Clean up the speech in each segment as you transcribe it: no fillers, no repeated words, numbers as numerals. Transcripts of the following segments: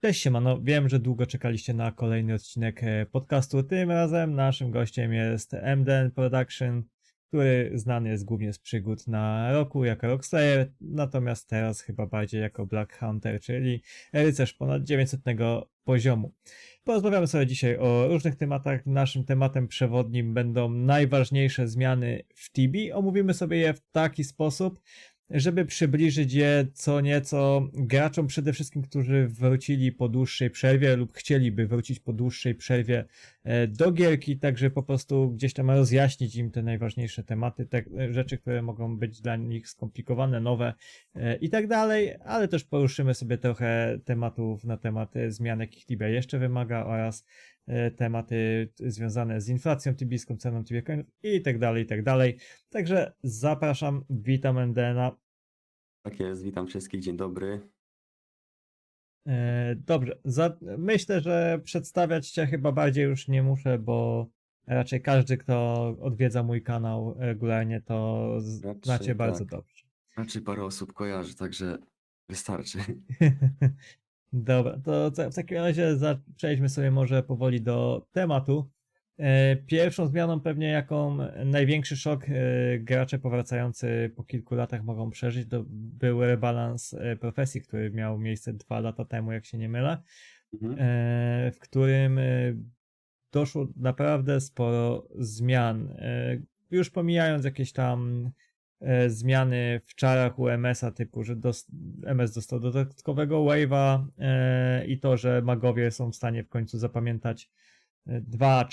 Cześć siemano, wiem, że długo czekaliście na kolejny odcinek podcastu. Tym razem naszym gościem jest MDN Production, który znany jest głównie z przygód na Roku jako Rockslayer, natomiast teraz chyba bardziej jako Black Hunter, czyli rycerz ponad 900 poziomu. Porozmawiamy sobie dzisiaj o różnych tematach. Naszym tematem przewodnim będą najważniejsze zmiany w Tibi. Omówimy sobie je w taki sposób, żeby przybliżyć je co nieco graczom, przede wszystkim, którzy wrócili po dłuższej przerwie lub chcieliby wrócić po dłuższej przerwie do gierki, także po prostu gdzieś tam rozjaśnić im te najważniejsze tematy, te rzeczy, które mogą być dla nich skomplikowane, nowe i tak dalej, ale też poruszymy sobie trochę tematów na temat zmian, jakich Tibia jeszcze wymaga, oraz tematy związane z inflacją tibijską, ceną Tibia coinów i tak dalej, i tak dalej. Także zapraszam, witam MDN-a. Tak jest, witam wszystkich, dzień dobry. Dobrze, myślę, że przedstawiać Cię chyba bardziej już nie muszę, bo raczej każdy, kto odwiedza mój kanał regularnie, to znacie Raczej bardzo tak, dobrze. raczej parę osób kojarzy, także wystarczy. Dobra, to w takim razie przejdźmy sobie może powoli do tematu. Pierwszą zmianą pewnie, jaką największy szok gracze powracający po kilku latach mogą przeżyć, to był rebalans profesji, który miał miejsce 2 lata temu, jak się nie mylę, Mhm. w którym doszło naprawdę sporo zmian. Już pomijając jakieś tam zmiany w czarach u MS-a, typu, że MS dostał dodatkowego wave'a i to, że magowie są w stanie w końcu zapamiętać dwa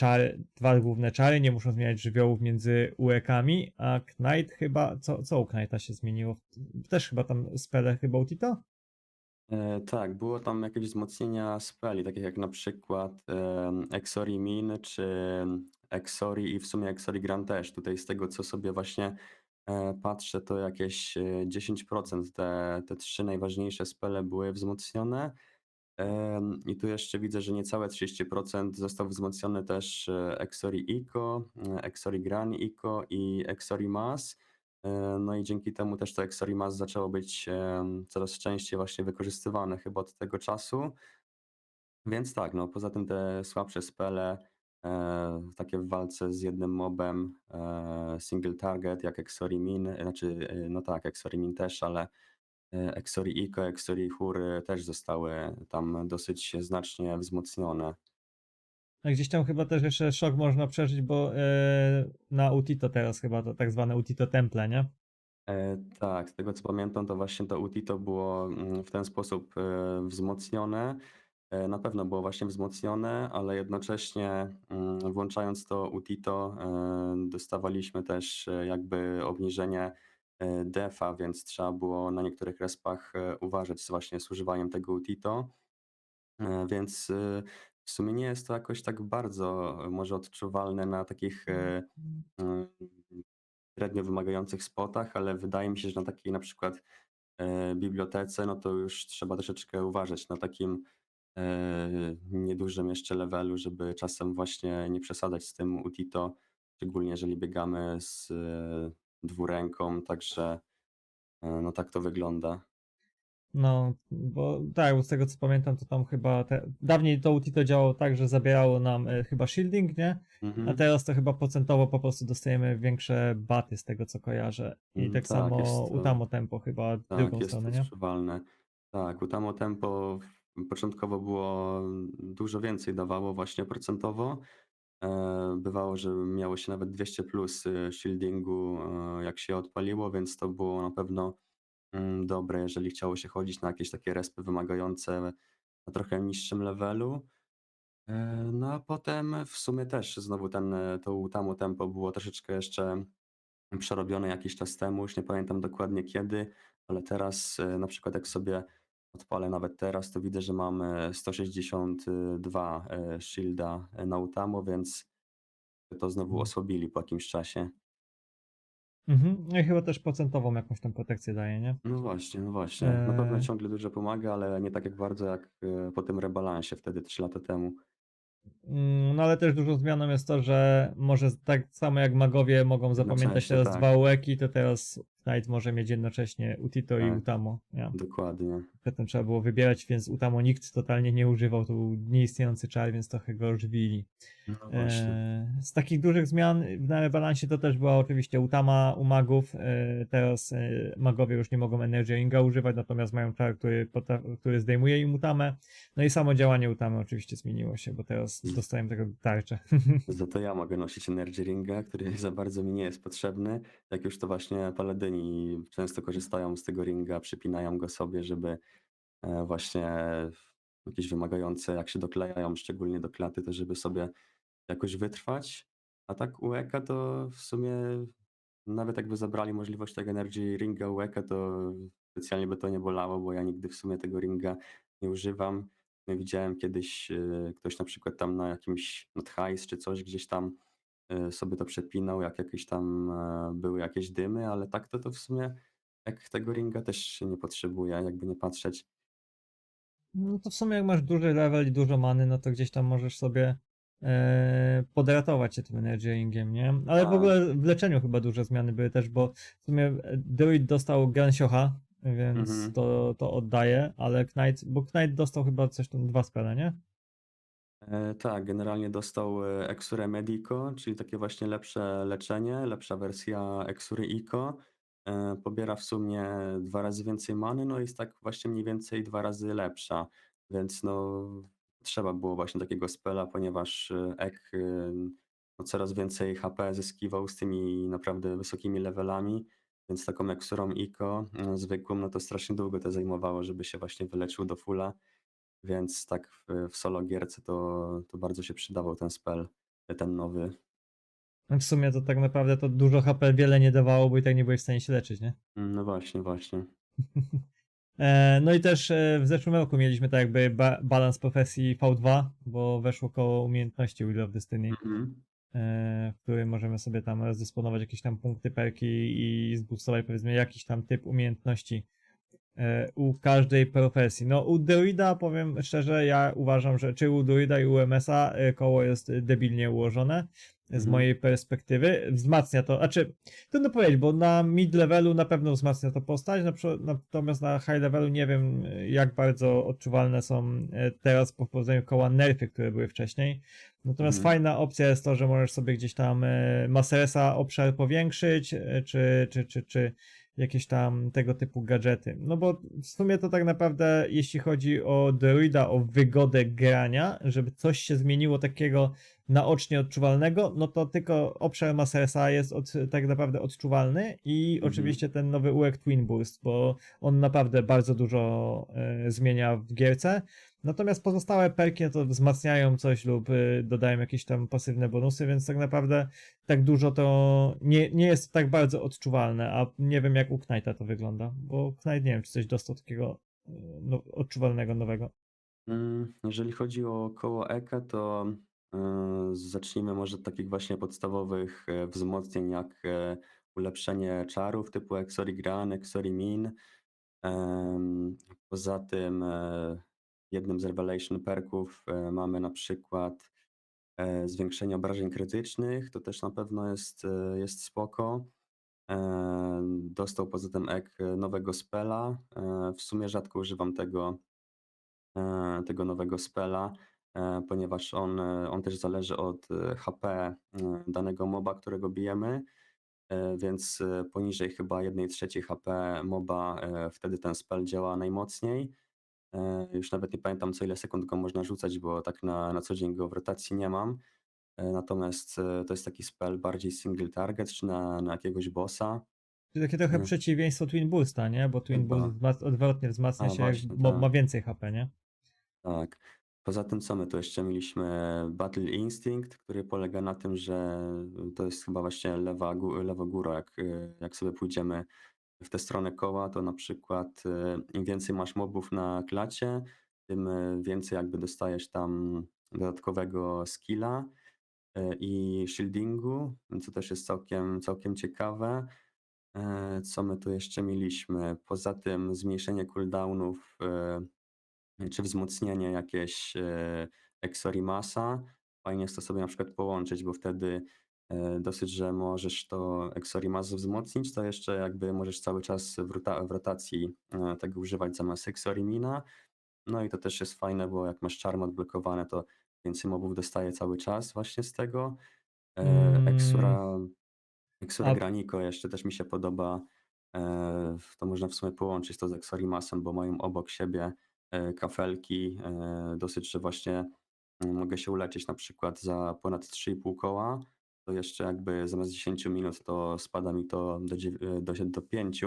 główne czary, nie muszą zmieniać żywiołów między UEK-ami, a Knight chyba, co u Knighta się zmieniło? Też chyba tam spele chyba Utito? Tak, było tam jakieś wzmocnienia speli, takie jak na przykład Exori Min czy Exori i w sumie Exori Grand też. Tutaj z tego, co sobie właśnie patrzę, to jakieś 10% te trzy najważniejsze spele były wzmocnione. I tu jeszcze widzę, że niecałe 30% został wzmocniony też Exori Eco, Exori Gran Eco i Exori Mass. No i dzięki temu też to Exori Mass zaczęło być coraz częściej właśnie wykorzystywane chyba od tego czasu. Więc tak, no poza tym te słabsze spele, takie w walce z jednym mobem, single target jak Exori Min, znaczy no tak, Exori Min też, ale Exori Eco, Exori Hur też zostały tam dosyć znacznie wzmocnione. A gdzieś tam chyba też jeszcze szok można przeżyć, bo na Utito teraz chyba to tak zwane Utito Temple, nie? Tak, z tego co pamiętam, to właśnie to Utito było w ten sposób wzmocnione. Na pewno było właśnie wzmocnione, ale jednocześnie włączając to Utito dostawaliśmy też jakby obniżenie defa, więc trzeba było na niektórych respach uważać właśnie z używaniem tego Utito. Więc w sumie nie jest to jakoś tak bardzo może odczuwalne na takich mm, średnio wymagających spotach, ale wydaje mi się, że na takiej na przykład bibliotece, no to już trzeba troszeczkę uważać na takim niedużym jeszcze levelu, żeby czasem właśnie nie przesadzać z tym Utito, szczególnie jeżeli biegamy z dwuręką, także no tak to wygląda. No, bo tak, bo z tego co pamiętam, to tam chyba dawniej to Utito działało tak, że zabierało nam chyba shielding, nie? A Mhm. teraz to chyba procentowo po prostu dostajemy większe baty z tego co kojarzę. I tak Tak, samo jest to. Utamo Tempo chyba w Tak, drugą jest to stronę, nie? odczuwalne. Tak, Utamo Tempo początkowo było dużo więcej dawało właśnie procentowo. Bywało, że miało się nawet 200 plus shieldingu, jak się odpaliło, więc to było na pewno dobre, jeżeli chciało się chodzić na jakieś takie respy wymagające na trochę niższym levelu. No a potem w sumie też znowu to Utamo Tempo było troszeczkę jeszcze przerobione jakiś czas temu, już nie pamiętam dokładnie kiedy, ale teraz na przykład jak sobie odpalę nawet teraz, to widzę, że mam 162 shielda na Utamo, więc to znowu osłabili po jakimś czasie. Mhm. No i chyba też procentową jakąś tam protekcję daje, nie? No właśnie, no właśnie. Na pewno E, ciągle dużo pomaga, ale nie tak jak bardzo jak po tym rebalansie wtedy 3 lata temu. No ale też dużą zmianą jest to, że może tak samo jak magowie mogą Na zapamiętać częście, teraz tak. dwa UEki, to teraz Knight może mieć jednocześnie Utito i Tak, Utamo, nie? dokładnie. Przedtem trzeba było wybierać, więc Utamo nikt totalnie nie używał, to był nieistniejący czar, więc trochę go ożywili. No właśnie. Z takich dużych zmian w balansie to też była oczywiście Utama u magów. Teraz magowie już nie mogą Energy Ringa używać, natomiast mają czar, który zdejmuje im Utamę. No i samo działanie Utamy oczywiście zmieniło się, bo teraz dostają tego tarczę. Za to ja mogę nosić Energy Ringa, który za bardzo mi nie jest potrzebny. Jak już to właśnie paladyni często korzystają z tego ringa, przypinają go sobie, żeby właśnie jakieś wymagające, jak się doklejają, szczególnie do klaty, to żeby sobie jakoś wytrwać. A tak u Eka to w sumie nawet jakby zabrali możliwość tego Energy Ringa u Eka, to specjalnie by to nie bolało, bo ja nigdy w sumie tego ringa nie używam. Ja widziałem kiedyś ktoś na przykład tam na jakimś Not czy coś gdzieś tam sobie to przepinał, jak jakieś tam były jakieś dymy, ale tak to w sumie jak tego ringa też się nie potrzebuje, jakby nie patrzeć. No to w sumie jak masz duży level i dużo many, no to gdzieś tam możesz sobie podratować się tym Energy Ringiem, nie? Ale w A, ogóle w leczeniu chyba duże zmiany były też, bo w sumie Druid dostał Gansiocha, więc mhm. to oddaje, ale bo Knight dostał chyba coś tam 2 spele, nie? Tak, generalnie dostał Exure Medico, czyli takie właśnie lepsze leczenie, lepsza wersja Exury Eco. Pobiera w sumie 2 razy więcej many, no i jest tak właśnie mniej więcej 2 razy lepsza, więc no trzeba było właśnie takiego spela, ponieważ Ek no, coraz więcej HP zyskiwał z tymi naprawdę wysokimi levelami, więc taką Exurą Eco zwykłą, no to strasznie długo to zajmowało, żeby się właśnie wyleczył do fulla. Więc tak w solo gierce to bardzo się przydawał ten spell, ten nowy. No w sumie to tak naprawdę to dużo HP wiele nie dawało, bo i tak nie byłeś w stanie się leczyć, nie? No właśnie, właśnie. No i też w zeszłym roku mieliśmy tak jakby balans profesji V2, bo weszło koło umiejętności Wheel of Destiny, Mhm. w którym możemy sobie tam rozdysponować jakieś tam punkty, perki i zboostować powiedzmy jakiś tam typ umiejętności u każdej profesji. No u druida powiem szczerze, ja uważam, że czy u druida i u MS-a koło jest debilnie ułożone z Mhm. mojej perspektywy. Wzmacnia to, trudno powiedzieć, bo na mid levelu na pewno wzmacnia to postać, natomiast na high levelu nie wiem jak bardzo odczuwalne są teraz po wprowadzeniu koła nerfy, które były wcześniej. Natomiast Mhm. fajna opcja jest to, że możesz sobie gdzieś tam Masteresa obszar powiększyć, czy jakieś tam tego typu gadżety. No bo w sumie to tak naprawdę, jeśli chodzi o druida, o wygodę grania, żeby coś się zmieniło takiego naocznie odczuwalnego, no to tylko obszar Mastersa jest tak naprawdę odczuwalny i Mhm. oczywiście ten nowy UEK Twin Boost, bo on naprawdę bardzo dużo zmienia w gierce. Natomiast pozostałe perki no to wzmacniają coś lub dodają jakieś tam pasywne bonusy, więc tak naprawdę tak dużo to nie jest tak bardzo odczuwalne, a nie wiem jak u Knighta to wygląda, bo Knight nie wiem, czy coś dostał takiego no, odczuwalnego nowego. Jeżeli chodzi o koło Eka, to zacznijmy może od takich właśnie podstawowych wzmocnień, jak ulepszenie czarów typu Exori Gran, Exori Min. Poza tym jednym z Revelation perków mamy na przykład zwiększenie obrażeń krytycznych, to też na pewno jest spoko. Dostał poza tym Ek nowego spela. W sumie rzadko używam tego nowego spela, ponieważ on też zależy od HP danego moba, którego bijemy, więc poniżej chyba 1/3 HP moba wtedy ten spell działa najmocniej. Już nawet nie pamiętam co ile sekund go można rzucać, bo tak na co dzień go w rotacji nie mam. Natomiast to jest taki spell bardziej single target, czy na jakiegoś bossa. Czyli takie trochę Y, przeciwieństwo Twin Boosta, nie? Bo Twin Boost Chyba. odwrotnie wzmacnia A się, jak właśnie, mob tak. ma więcej HP, nie? Tak. Poza tym co my tu jeszcze mieliśmy? Battle Instinct, który polega na tym, że to jest chyba właśnie lewa góra, jak sobie pójdziemy w tę stronę koła, to na przykład im więcej masz mobów na klacie, tym więcej jakby dostajesz tam dodatkowego skilla i shieldingu, co też jest całkiem ciekawe. Co my tu jeszcze mieliśmy? Poza tym zmniejszenie cooldownów czy wzmocnienie jakieś Exorimasa. Fajnie jest to sobie na przykład połączyć, bo wtedy Dosyć, że możesz to Exorimasu wzmocnić, to jeszcze jakby możesz cały czas w rotacji tego używać zamiast Exorimina. No i to też jest fajne, bo jak masz czarmy odblokowane, to więcej mobów dostaje cały czas właśnie z tego. Mm, Exura a Granico jeszcze też mi się podoba. To można w sumie połączyć to z Exorimasem, bo mają obok siebie kafelki. Dosyć, że właśnie mogę się uleczyć na przykład za ponad 3,5 koła. To jeszcze jakby zamiast 10 minut to spada mi to do 5.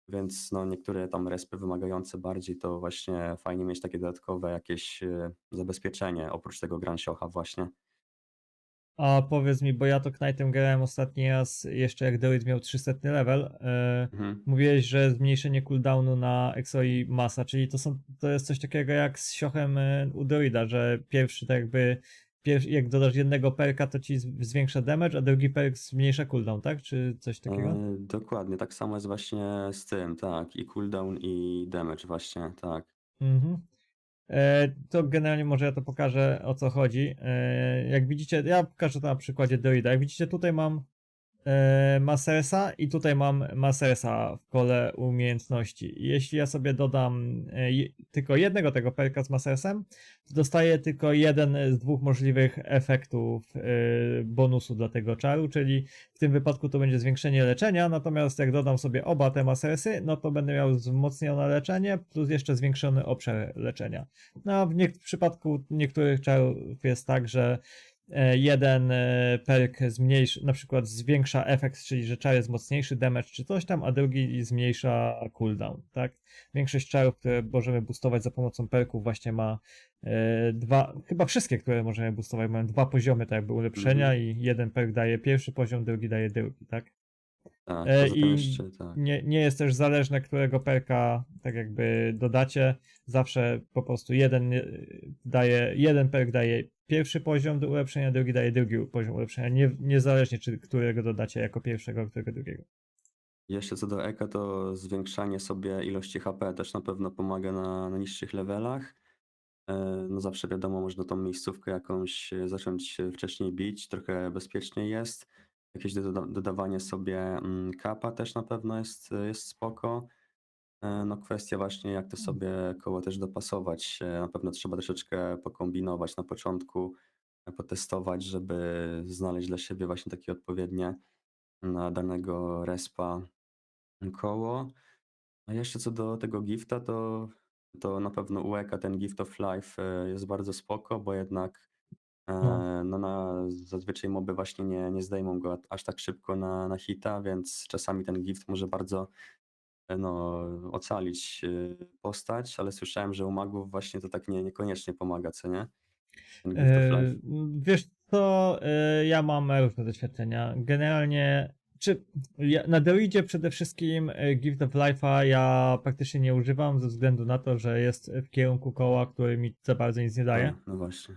Więc no niektóre tam respy wymagające bardziej, to właśnie fajnie mieć takie dodatkowe jakieś zabezpieczenie oprócz tego Granshocha właśnie. A powiedz mi, bo ja to Knightem grałem ostatni raz jeszcze jak Druid miał 300 level. Mhm. Mówiłeś, że zmniejszenie cooldownu na Exoi masa, czyli to jest coś takiego jak z siochem u Druida, że pierwszy tak jakby jak dodasz jednego perka, to ci zwiększa damage, a drugi perk zmniejsza cooldown, tak? Czy coś takiego? Dokładnie, tak samo jest właśnie z tym, tak. I cooldown, i damage właśnie, tak. Mhm. To generalnie może ja to pokażę o co chodzi. Jak widzicie, ja pokażę to na przykładzie Druida. Jak widzicie, tutaj mam Masersa i tutaj mam Masersa w kole umiejętności. Jeśli ja sobie dodam tylko jednego tego perka z Masersem, to dostaję tylko jeden z dwóch możliwych efektów bonusu dla tego czaru, czyli w tym wypadku to będzie zwiększenie leczenia, natomiast jak dodam sobie oba te Masersy, no to będę miał wzmocnione leczenie plus jeszcze zwiększony obszar leczenia. No a w przypadku niektórych czarów jest tak, że jeden perk zmniejszy, na przykład zwiększa efekt, czyli że czar jest mocniejszy, damage czy coś tam, a drugi zmniejsza cooldown, tak? Większość czarów, które możemy boostować za pomocą perków właśnie ma chyba wszystkie, które możemy boostować, mają dwa poziomy tak jakby ulepszenia Mhm. i jeden perk daje pierwszy poziom, drugi daje drugi, tak? Tak, poza tym I jeszcze tak. nie jest też zależne, którego perka tak jakby dodacie. Zawsze po prostu jeden perk daje pierwszy poziom do ulepszenia, drugi daje drugi poziom ulepszenia. Niezależnie czy którego dodacie jako pierwszego, a którego drugiego. Jeszcze co do Eka, to zwiększanie sobie ilości HP też na pewno pomaga na niższych levelach. No zawsze wiadomo, można tą miejscówkę jakąś zacząć wcześniej bić, trochę bezpieczniej jest. Jakieś dodawanie sobie kapa też na pewno jest spoko. No kwestia właśnie jak to sobie koło też dopasować. Na pewno trzeba troszeczkę pokombinować na początku, potestować, żeby znaleźć dla siebie właśnie takie odpowiednie na danego respa koło. A jeszcze co do tego gifta, to na pewno u Eka ten Gift of Life jest bardzo spoko, bo jednak No. no zazwyczaj moby właśnie nie zdejmą go aż tak szybko na hita, więc czasami ten gift może bardzo no, ocalić postać, ale słyszałem, że u magów właśnie to tak niekoniecznie pomaga, co nie? Ten Gift of Life. Wiesz co, ja mam różne doświadczenia. Generalnie, na Druidzie przede wszystkim Gift of Life'a ja praktycznie nie używam ze względu na to, że jest w kierunku koła, który mi za bardzo nic nie daje. No właśnie.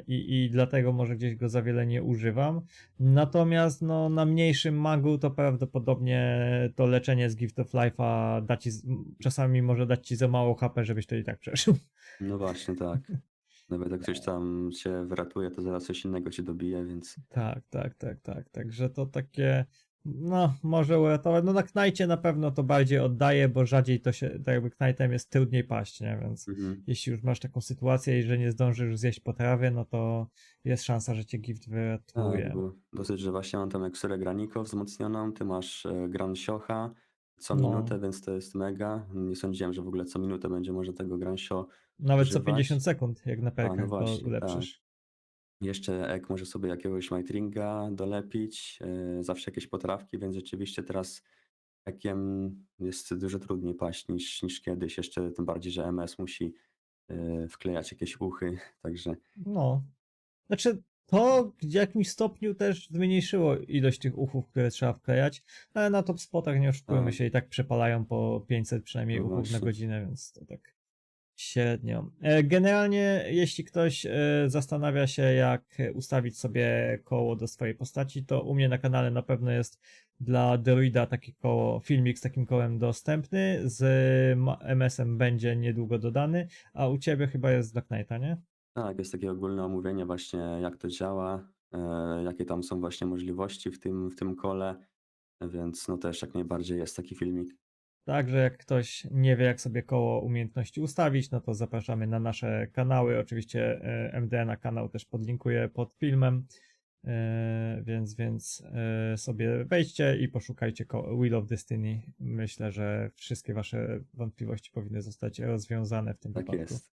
I dlatego może gdzieś go za wiele nie używam. Natomiast no, na mniejszym magu to prawdopodobnie to leczenie z Gift of Life'a czasami może dać ci za mało HP, żebyś to i tak przeżył. No właśnie, tak. Nawet jak ktoś tam się wyratuje, to zaraz coś innego cię dobije, więc Tak. Także to takie, no, może uratować. No na Knightie na pewno to bardziej oddaje, bo rzadziej to się, tak jakby Knightem jest trudniej paść, nie? Więc jeśli już masz taką sytuację i że nie zdążysz zjeść potrawy, no to jest szansa, że cię gift tak, wyratuje. bo dosyć, że właśnie mam tam Exurę Graniko wzmocnioną, ty masz Granshocha co No, minutę, więc to jest mega. Nie sądziłem, że w ogóle co minutę będzie można tego Gransho nawet co używać. 50 sekund, jak na A, no perkach go właśnie, tak. ulepszysz. Jeszcze Ek może sobie jakiegoś Mightringa dolepić, zawsze jakieś potrawki, więc rzeczywiście teraz Ekiem jest dużo trudniej paść niż kiedyś, jeszcze tym bardziej, że MS musi wklejać jakieś uchy, także No, znaczy to w jakimś stopniu też zmniejszyło ilość tych uchów, które trzeba wklejać, ale na top spotach nie oszukujmy tak, się, i tak przepalają po 500 przynajmniej no uchów na właśnie. godzinę, więc to tak średnio. Generalnie, jeśli ktoś zastanawia się, jak ustawić sobie koło do swojej postaci, to u mnie na kanale na pewno jest dla Druida takie koło, filmik z takim kołem dostępny, z MS-em będzie niedługo dodany, a u ciebie chyba jest dla Knighta, nie? Tak, jest takie ogólne omówienie właśnie jak to działa. jakie tam są właśnie możliwości w tym kole, więc no też jak najbardziej jest taki filmik. Także jak ktoś nie wie, jak sobie koło umiejętności ustawić, no to zapraszamy na nasze kanały. Oczywiście MDN kanał też podlinkuję pod filmem, więc sobie wejdźcie i poszukajcie Wheel of Destiny. Myślę, że wszystkie wasze wątpliwości powinny zostać rozwiązane w tym Tak wypadku. jest.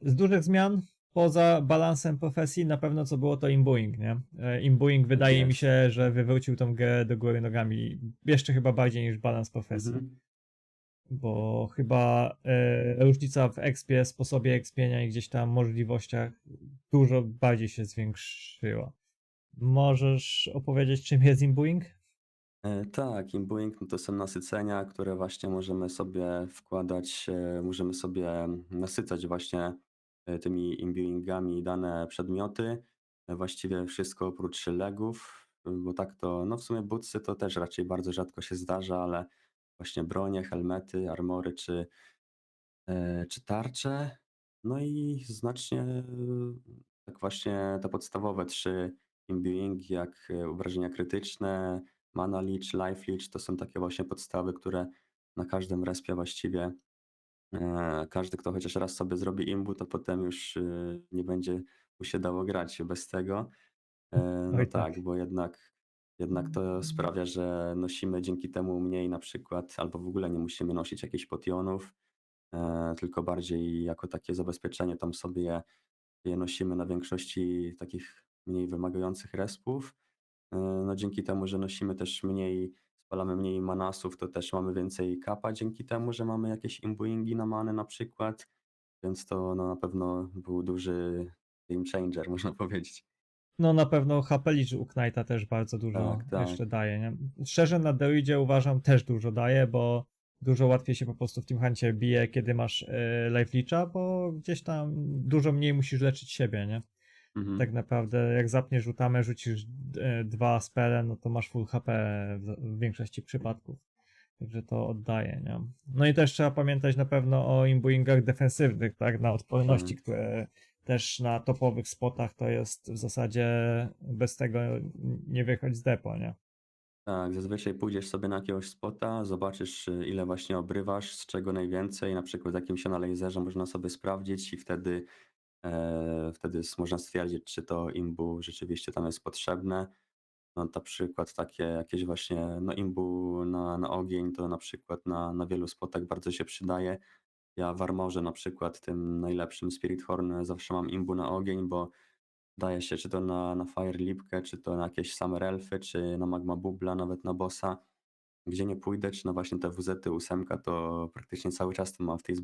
Z dużych zmian, poza balansem profesji, na pewno co było to imbuing, nie? Imbuing wydaje mi jest. się, że wywrócił tą grę do góry nogami jeszcze chyba bardziej niż balans profesji. Mhm. Bo chyba różnica w expie, sposobie expienia i gdzieś tam możliwościach dużo bardziej się zwiększyła. Możesz opowiedzieć, czym jest imbuing? Tak, imbuing no to są nasycenia, które właśnie możemy sobie wkładać, możemy sobie nasycać właśnie tymi imbuingami dane przedmioty. Właściwie wszystko oprócz legów, bo tak to, no w sumie bootsy to też raczej bardzo rzadko się zdarza, ale właśnie bronie, helmety, armory czy tarcze. No i znacznie tak właśnie te podstawowe 3 imbuingi jak obrażenia krytyczne, mana leech, life leech to są takie właśnie podstawy, które na każdym respie właściwie każdy, kto chociaż raz sobie zrobi imbu, to potem już nie będzie mu się dało grać bez tego. No Oj tak. tak, bo jednak to sprawia, że nosimy dzięki temu mniej na przykład, albo w ogóle nie musimy nosić jakichś potionów, tylko bardziej jako takie zabezpieczenie tam sobie je nosimy na większości takich mniej wymagających respów. No dzięki temu, że nosimy też mniej, spalamy mniej manasów, to też mamy więcej kapa dzięki temu, że mamy jakieś imbuingi na manę na przykład, więc to no, na pewno był duży game changer, można powiedzieć. No na pewno HP Leech u Knighta też bardzo dużo Tak, tak. jeszcze daje, nie? Szczerze na Druidzie uważam też dużo daje, bo dużo łatwiej się po prostu w tym huncie bije, kiedy masz life leecha, bo gdzieś tam dużo mniej musisz leczyć siebie, nie? Tak Mhm. naprawdę jak zapniesz utamę, rzucisz 2 spele, no to masz full HP w większości przypadków. Także to oddaje, nie? No i też trzeba pamiętać na pewno o imbuingach defensywnych, tak? Na odporności, Tak. które też na topowych spotach to jest w zasadzie bez tego nie wychodź z depo, nie? Tak, zazwyczaj pójdziesz sobie na jakiegoś spota, zobaczysz ile właśnie obrywasz, z czego najwięcej, na przykład jakimś na laserze można sobie sprawdzić i wtedy można stwierdzić, czy to imbu rzeczywiście tam jest potrzebne. No na przykład takie jakieś właśnie, no imbu na ogień to na przykład na wielu spotach bardzo się przydaje. Ja w armorze na przykład tym najlepszym Spirit Horn zawsze mam imbu na ogień, bo daje się czy to na Fire Lipkę, czy to na jakieś Summer Elfy, czy na Magma Bubla, nawet na bossa. Gdzie nie pójdę, czy na właśnie te WZ-y 8, to praktycznie cały czas to mam w tej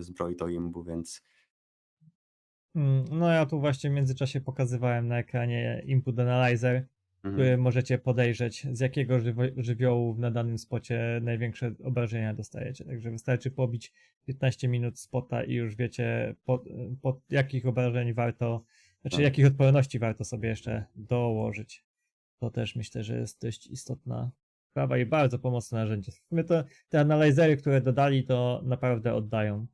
zbroi to imbu, więc No ja tu właśnie w międzyczasie pokazywałem na ekranie Input Analyzer, który mhm, możecie podejrzeć, z jakiego żywiołu na danym spocie największe obrażenia dostajecie. Także wystarczy pobić 15 minut spota i już wiecie, pod jakich obrażeń warto, znaczy tak. jakich odporności warto sobie jeszcze dołożyć. To też myślę, że jest dość istotna sprawa i bardzo pomocne narzędzie. W sumie to te analizery, które dodali, to naprawdę oddają.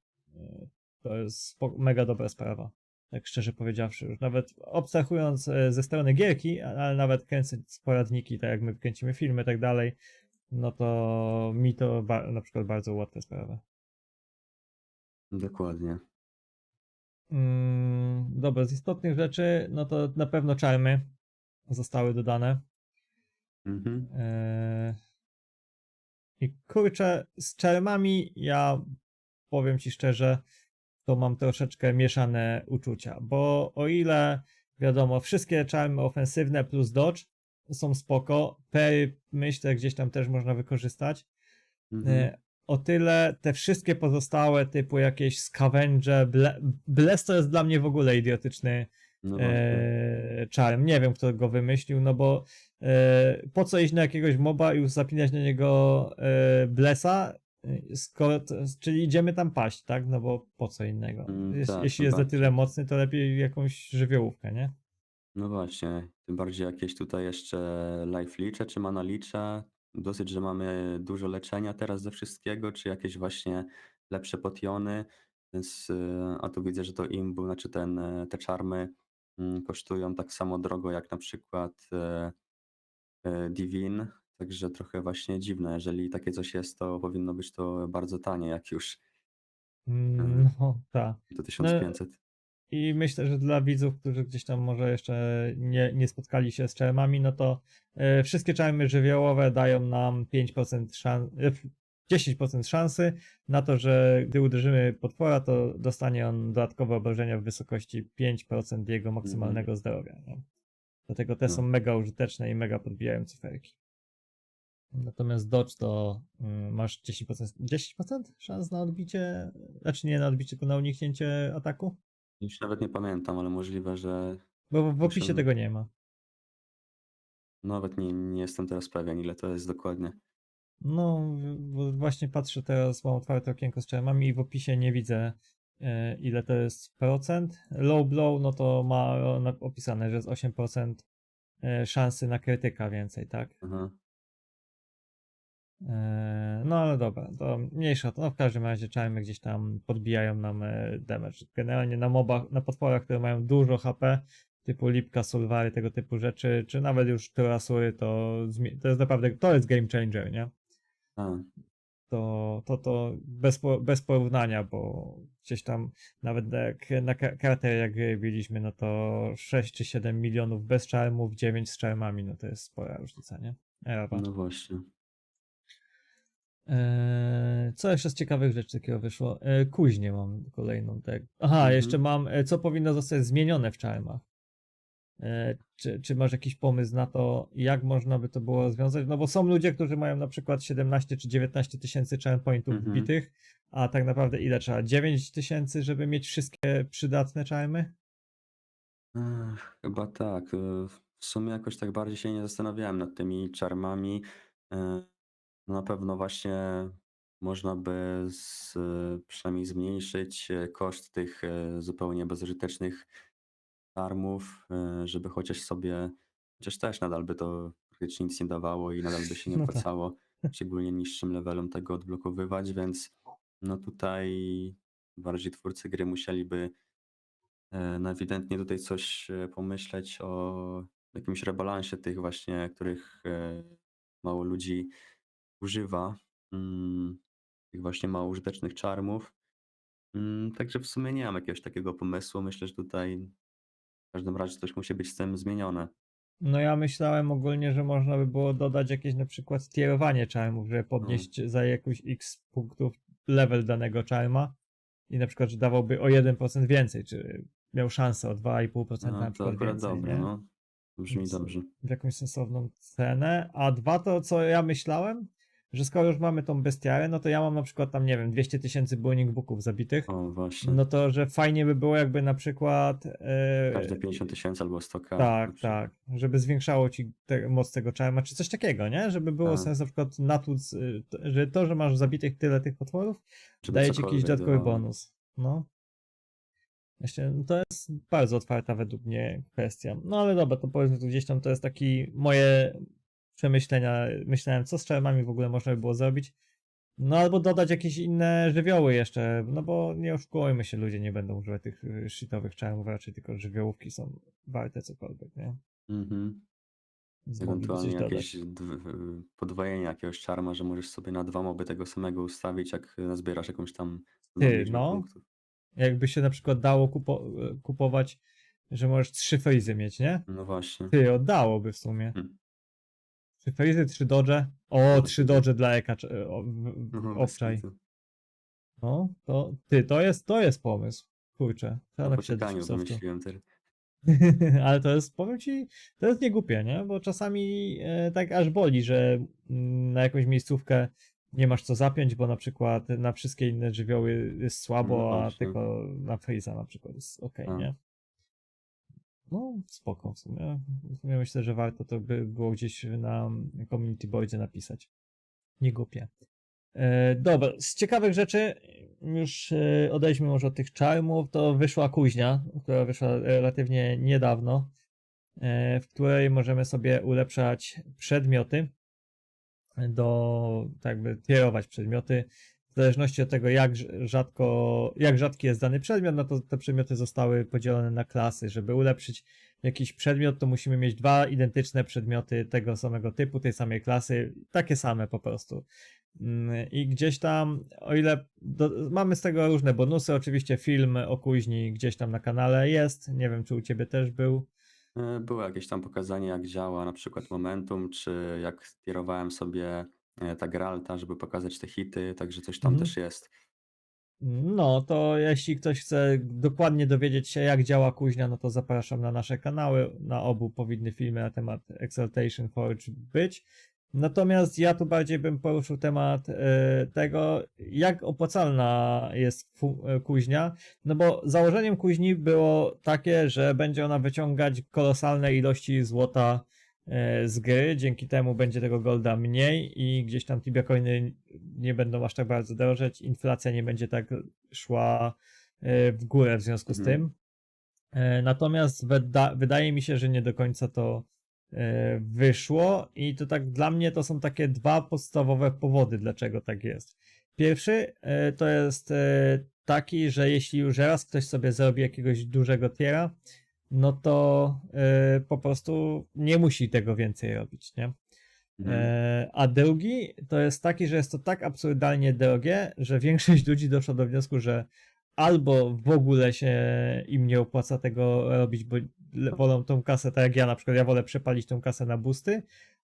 To jest mega dobra sprawa. Tak szczerze powiedziawszy, już nawet abstrahując ze strony gierki, ale nawet kręcąc poradniki, tak jak my kręcimy filmy i tak dalej, no to mi to na przykład bardzo ułatwia sprawę. Dokładnie. Dobra, z istotnych rzeczy, no to na pewno czarmy zostały dodane. Mhm. Yy, I kurczę, z czarmami ja powiem ci szczerze, to mam troszeczkę mieszane uczucia, bo o ile wiadomo, wszystkie czarmy ofensywne plus dodge są spoko, parry myślę gdzieś tam też można wykorzystać, Mhm. o tyle te wszystkie pozostałe typu jakieś scavenge, bless to jest dla mnie w ogóle idiotyczny No właśnie. czarm, nie wiem kto go wymyślił, no bo po co iść na jakiegoś moba i zapinać na niego blessa, skoro czyli idziemy tam paść, tak? No bo po co innego? Tak, Jeśli tym jest na tyle bardziej. mocny, to lepiej jakąś żywiołówkę, nie? No właśnie, tym bardziej jakieś tutaj jeszcze life leeche czy mana leeche. Dosyć, że mamy dużo leczenia teraz ze wszystkiego, czy jakieś właśnie lepsze potiony, więc a tu widzę, że to imbu, znaczy te czarmy kosztują tak samo drogo jak na przykład Divin, także trochę właśnie dziwne. Jeżeli takie coś jest, to powinno być to bardzo tanie, jak już No, tak. to No 1500. i myślę, że dla widzów, którzy gdzieś tam może jeszcze nie spotkali się z czarmami, no to wszystkie czarmy żywiołowe dają nam 5% 10% szansy na to, że gdy uderzymy potwora, to dostanie on dodatkowe obrażenia w wysokości 5% jego maksymalnego zdrowia. Nie? Dlatego te są No. mega użyteczne i mega podbijają cyferki. Natomiast dodge to masz 10% szans na odbicie, znaczy nie na odbicie, tylko na uniknięcie ataku? Już nawet nie pamiętam, ale możliwe, że Bo w opisie muszę... tego nie ma. Nawet nie jestem teraz pewien, ile to jest dokładnie. No, bo właśnie patrzę teraz, mam otwarte okienko z czarmami i w opisie nie widzę ile to jest procent. Low blow, no to ma opisane, że jest 8% szansy na krytyka więcej, tak? Aha. No ale dobra, to mniejsza to. No w każdym razie czarmy gdzieś tam podbijają nam damage. Generalnie na mobach, na potworach, które mają dużo HP, typu Lipka, Sulwary, tego typu rzeczy, czy nawet już Turasury, to jest naprawdę, to jest game changer, nie? A, To bez porównania, bo gdzieś tam nawet jak na kartę jak biliśmy, no to 6 czy 7 milionów bez czarmów, 9 z czarmami, no to jest spora różnica, nie? Ewa. no właśnie. Co jeszcze z ciekawych rzeczy takiego wyszło? Kuźnię mam kolejną. Tak. Aha, jeszcze mam, co powinno zostać zmienione w czarmach. Czy masz jakiś pomysł na to, jak można by to było rozwiązać? No bo są ludzie, którzy mają na przykład 17 czy 19 tysięcy charm pointów wbitych, a tak naprawdę ile trzeba? 9 tysięcy, żeby mieć wszystkie przydatne charmy? Chyba tak. W sumie jakoś tak bardziej się nie zastanawiałem nad tymi czarmami. Na pewno właśnie można by przynajmniej zmniejszyć koszt tych zupełnie bezużytecznych czarmów, żeby chociaż też nadal by to praktycznie nic nie dawało i nadal by się nie No tak. opłacało, szczególnie niższym levelom tego odblokowywać, więc no tutaj bardziej twórcy gry musieliby no ewidentnie tutaj coś pomyśleć o jakimś rebalansie tych właśnie, których mało ludzi używa, tych właśnie mało użytecznych czarmów. Także w sumie nie mam jakiegoś takiego pomysłu. Myślę, że tutaj w każdym razie coś musi być z tym zmienione. No ja myślałem ogólnie, że można by było dodać jakieś na przykład tierowanie charmów, żeby No, podnieść za jakąś x punktów level danego charma i na przykład, że dawałby o 1% więcej, czy miał szansę o 2,5% na to przykład akurat więcej, dobre, nie? no. Brzmi dobrze. W jakąś sensowną cenę. A dwa to, co ja myślałem, że skoro już mamy tą bestiarę, no to ja mam na przykład tam, nie wiem, 200 tysięcy burning booków zabitych, O, właśnie. no to, że fajnie by było jakby na przykład... Każde 50 tysięcy albo 100k. Tak, tak, żeby zwiększało ci moc tego charma, czy coś takiego, nie? Żeby było Tak. sens na przykład natłuc, że to, że masz zabitych tyle tych potworów, Żeby daje ci jakiś cokolwiek dodatkowy dawało. bonus. No. Właśnie, no to jest bardzo otwarta według mnie kwestia. No ale dobra, to powiedzmy tu gdzieś tam to jest taki moje przemyślenia. Myślałem, co z charmami w ogóle można by było zrobić. No albo dodać jakieś inne żywioły jeszcze, no bo nie oszukujmy się, ludzie nie będą używać tych shitowych charmów, raczej tylko żywiołówki są warte cokolwiek, nie? Więc mogliby Ewentualnie coś dodać. jakieś podwojenie jakiegoś czarma, że możesz sobie na 2 moby tego samego ustawić, jak nazbierasz jakąś tam liczbę No, punktów. jakby się na przykład dało kupować, że możesz 3 frizy mieć, nie? No właśnie. Oddałoby w sumie. Hmm. 3 frizy, 3 dodge. O, No, 3 dodge dla Eka, No, bez obczaj. kitu. No, to jest pomysł. Kurczę, trzeba Po napisać do poczekaniu Swiftsoftu. wymyśliłem teraz. Ale to jest, powiem ci, to jest niegłupie, nie? Bo czasami tak aż boli, że na jakąś miejscówkę nie masz co zapiąć, bo na przykład na wszystkie inne żywioły jest słabo, No a właśnie. tylko na Freeza na przykład jest okej, A. nie? No, spoko w sumie. W sumie myślę, że warto to by było gdzieś na community boardzie napisać. Nie głupie. Dobra, z ciekawych rzeczy, już odejdźmy może od tych charmów, to wyszła kuźnia, która wyszła relatywnie niedawno, w której możemy sobie ulepszać przedmioty, tak jakby tierować przedmioty w zależności od tego, jak rzadki jest dany przedmiot, no to te przedmioty zostały podzielone na klasy. Żeby ulepszyć jakiś przedmiot, to musimy mieć 2 identyczne przedmioty tego samego typu, tej samej klasy, takie same po prostu. I gdzieś tam, o ile mamy z tego różne bonusy, oczywiście film o kuźni gdzieś tam na kanale jest, nie wiem czy u ciebie też był. Było jakieś tam pokazanie, jak działa na przykład Momentum, czy jak sterowałem sobie tak Geralta, żeby pokazać te hity, także coś tam Mhm. też jest. No, to jeśli ktoś chce dokładnie dowiedzieć się, jak działa kuźnia, no to zapraszam na nasze kanały. Na obu powinny filmy na temat Exaltation Forge być. Natomiast ja tu bardziej bym poruszył temat tego, jak opłacalna jest kuźnia. No bo założeniem kuźni było takie, że będzie ona wyciągać kolosalne ilości złota z gry, dzięki temu będzie tego golda mniej i gdzieś tam Tibia coiny nie będą aż tak bardzo drożeć, inflacja nie będzie tak szła w górę w związku z Mhm. tym. Natomiast wydaje mi się, że nie do końca to wyszło i to tak dla mnie to są takie 2 podstawowe powody, dlaczego tak jest. Pierwszy to jest taki, że jeśli już raz ktoś sobie zrobi jakiegoś dużego tiera, no to po prostu nie musi tego więcej robić, nie? Mhm. A drugi to jest taki, że jest to tak absurdalnie drogie, że większość ludzi doszła do wniosku, że albo w ogóle się im nie opłaca tego robić, bo wolą tą kasę, tak jak ja na przykład, ja wolę przepalić tą kasę na boosty,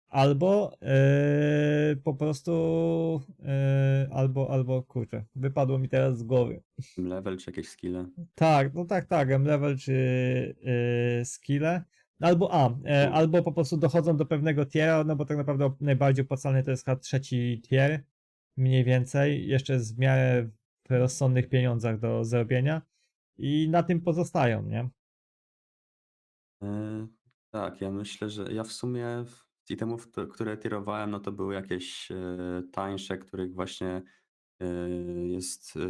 albo po prostu albo kurczę, wypadło mi teraz z głowy. Level czy jakieś skille. Tak, no tak, M-level czy skille. Albo po prostu dochodzą do pewnego tiera, no bo tak naprawdę najbardziej opłacalny to jest chyba 3. tier, mniej więcej, jeszcze z w miarę w rozsądnych pieniądzach do zrobienia i na tym pozostają, nie? E, Tak, ja myślę, że ja w sumie z itemów, które tirowałem, no to były jakieś tańsze, których właśnie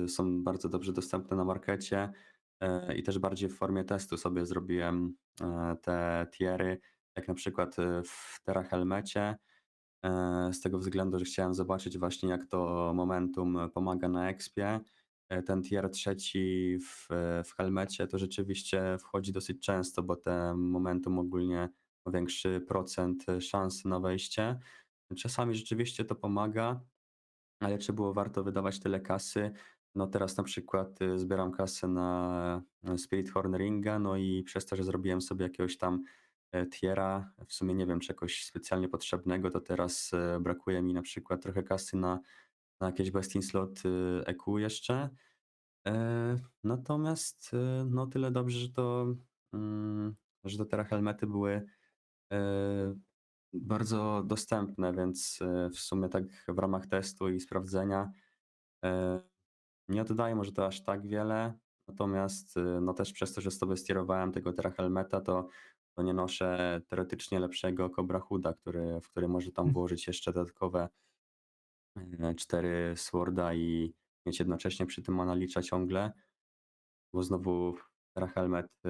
są bardzo dobrze dostępne na markecie i też bardziej w formie testu sobie zrobiłem te tiery, jak na przykład w Terra Helmecie, z tego względu, że chciałem zobaczyć właśnie jak to Momentum pomaga na expie. Ten tier 3 w Helmecie to rzeczywiście wchodzi dosyć często, bo te Momentum ogólnie ma większy procent szans na wejście. Czasami rzeczywiście to pomaga, ale czy było warto wydawać tyle kasy? No teraz na przykład zbieram kasę na Spirit Horn Ringa, no i przez to, że zrobiłem sobie jakiegoś tam tiera, w sumie nie wiem, czegoś specjalnie potrzebnego, to teraz brakuje mi na przykład trochę kasy na jakieś Best in Slot EQ jeszcze. Natomiast no tyle dobrze, że to Terra Helmety były e, bardzo dostępne, więc w sumie tak w ramach testu i sprawdzenia nie oddaję może to aż tak wiele, natomiast no też przez to, że sobie sterowałem tego Terra Helmeta, to nie noszę teoretycznie lepszego Cobra Hooda, w który może tam włożyć jeszcze dodatkowe 4 sworda i mieć jednocześnie przy tym Analicza ciągle, bo znowu Terra Helmet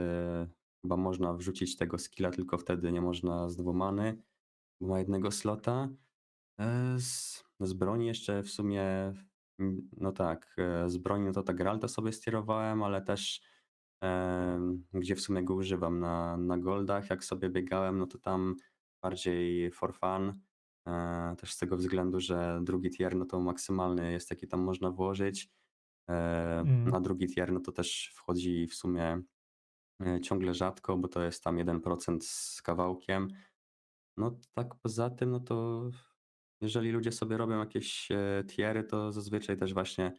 chyba można wrzucić tego skilla, tylko wtedy nie można z 2 many, bo ma jednego slota. Z broni jeszcze w sumie, no tak, z broni no to tak Geralta sobie sterowałem, ale też gdzie w sumie go używam na goldach, jak sobie biegałem, no to tam bardziej for fun. Też z tego względu, że drugi tier, no to maksymalny jest, jaki tam można włożyć. Mm. Na drugi tier, no to też wchodzi w sumie ciągle rzadko, bo to jest tam 1% z kawałkiem. No tak poza tym, no to jeżeli ludzie sobie robią jakieś tiery, to zazwyczaj też właśnie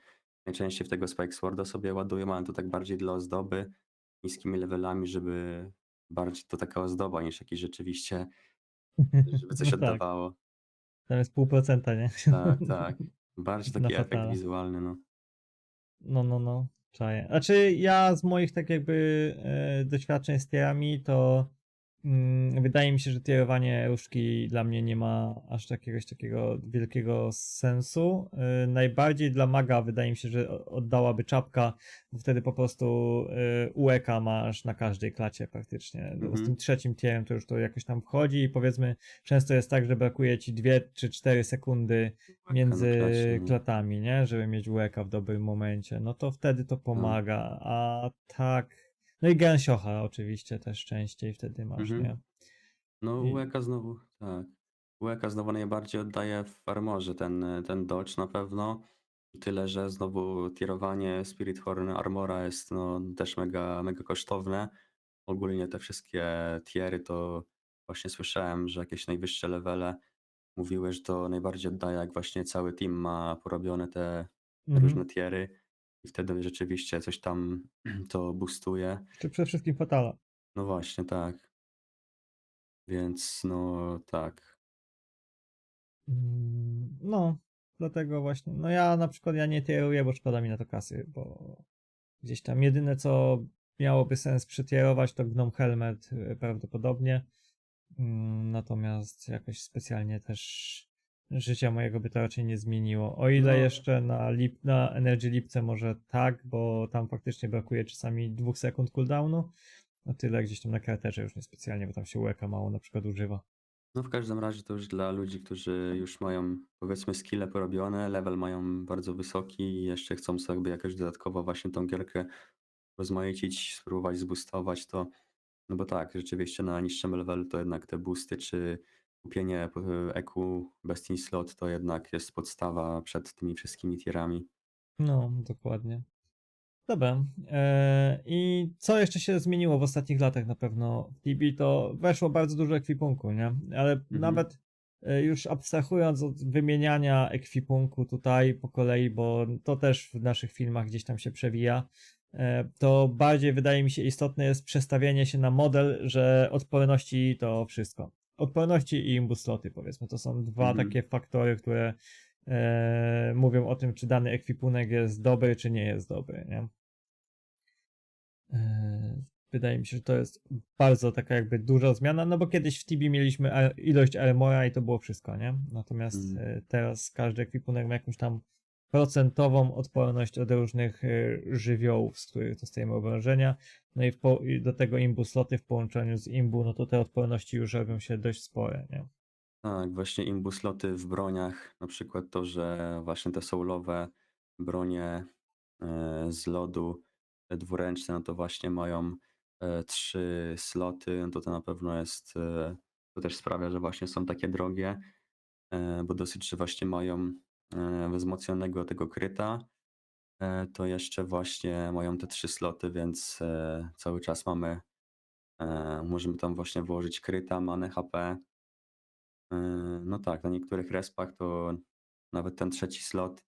najczęściej w tego Spike Sworda sobie ładują, ale to tak bardziej dla ozdoby, niskimi levelami, żeby bardziej to taka ozdoba niż jakiś rzeczywiście, żeby coś No tak, oddawało. tam jest 0,5%, nie? Tak, tak. Bardziej Na taki efekt fatala. wizualny, no. No, czaję. Znaczy ja z moich tak jakby doświadczeń z tierami to Wydaje mi się, że tierowanie różdżki dla mnie nie ma aż jakiegoś takiego wielkiego sensu. Najbardziej dla maga wydaje mi się, że oddałaby czapka, bo wtedy po prostu UEK masz na każdej klacie praktycznie. No, z tym Mhm. trzecim tierem to już to jakoś tam wchodzi i powiedzmy często jest tak, że brakuje ci 2 czy 4 sekundy Łeka na między klasie, no. klatami, nie? Żeby mieć UEK w dobrym momencie. No to wtedy to Tak. pomaga, a tak. No i gęsiocha oczywiście też częściej wtedy masz, Mhm. nie? No I, UEK znowu, tak. UEK znowu najbardziej oddaje w armorze ten dodge na pewno. Tyle, że znowu tirowanie Spirit Armora jest no, też mega, mega kosztowne. Ogólnie te wszystkie tiery to właśnie słyszałem, że jakieś najwyższe levele mówiły, że to najbardziej oddaje, jak właśnie cały team ma porobione te mhm. różne tiery i wtedy rzeczywiście coś tam to boostuje. Jeszcze przede wszystkim fatala. No właśnie, tak. Więc no tak. No, dlatego właśnie. No ja na przykład ja nie tieruję, bo szkoda mi na to kasy, bo gdzieś tam jedyne co miałoby sens przytierować to Gnome Helmet prawdopodobnie. Natomiast jakoś specjalnie też życia mojego by to raczej nie zmieniło. O ile No, jeszcze na Energy Lipce może tak, bo tam faktycznie brakuje czasami 2 sekund cooldownu. O tyle gdzieś tam na kraterze już niespecjalnie, bo tam się łeka mało na przykład używa. no w każdym razie to już dla ludzi, którzy już mają powiedzmy skille porobione, level mają bardzo wysoki i jeszcze chcą sobie jakoś dodatkowo właśnie tą gierkę rozmaicić, spróbować zboostować to, no bo tak, rzeczywiście na niższym levelu to jednak te boosty czy kupienie EQ Best in Slot to jednak jest podstawa przed tymi wszystkimi tierami. No, dokładnie. Dobra. I co jeszcze się zmieniło w ostatnich latach na pewno w TB, to weszło bardzo dużo ekwipunku, nie? Ale Mhm. nawet już abstrahując od wymieniania ekwipunku tutaj po kolei, bo to też w naszych filmach gdzieś tam się przewija, to bardziej wydaje mi się istotne jest przestawienie się na model, że odporności to wszystko. Odporności i imbus sloty powiedzmy, to są dwa Mhm. takie faktory, które mówią o tym, czy dany ekwipunek jest dobry, czy nie jest dobry, nie? Wydaje mi się, że to jest bardzo taka jakby duża zmiana, no bo kiedyś w TB mieliśmy ilość armora i to było wszystko, nie? Natomiast Mhm. teraz każdy ekwipunek ma jakąś tam procentową odporność od różnych żywiołów, z których dostajemy obrażenia. No i, i do tego imbu sloty w połączeniu z imbu, no to te odporności już robią się dość spore, nie? Tak, właśnie imbusloty w broniach, na przykład to, że właśnie te soulowe bronie z lodu, te dwuręczne, no to właśnie mają 3 sloty, no to na pewno jest, to też sprawia, że właśnie są takie drogie, bo dosyć, że właśnie mają wzmocnionego tego kryta, to jeszcze właśnie mają te 3 sloty, więc cały czas mamy, możemy tam właśnie włożyć kryta, manę, HP. No tak, na niektórych respach to nawet ten trzeci slot,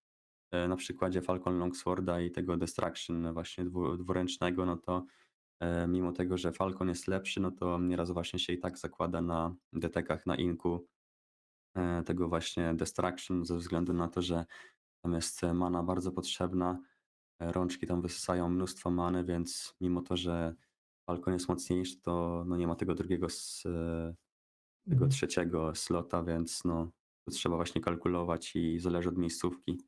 na przykładzie Falcon Longsworda i tego Destruction właśnie dwuręcznego, no to mimo tego, że Falcon jest lepszy, no to nieraz właśnie się i tak zakłada na detekach na inku tego właśnie Destruction ze względu na to, że tam jest mana bardzo potrzebna. Rączki tam wysysają mnóstwo many, więc mimo to, że Falcon jest mocniejszy, to no nie ma tego drugiego tego Mhm. trzeciego slota, więc no, to trzeba właśnie kalkulować i zależy od miejscówki.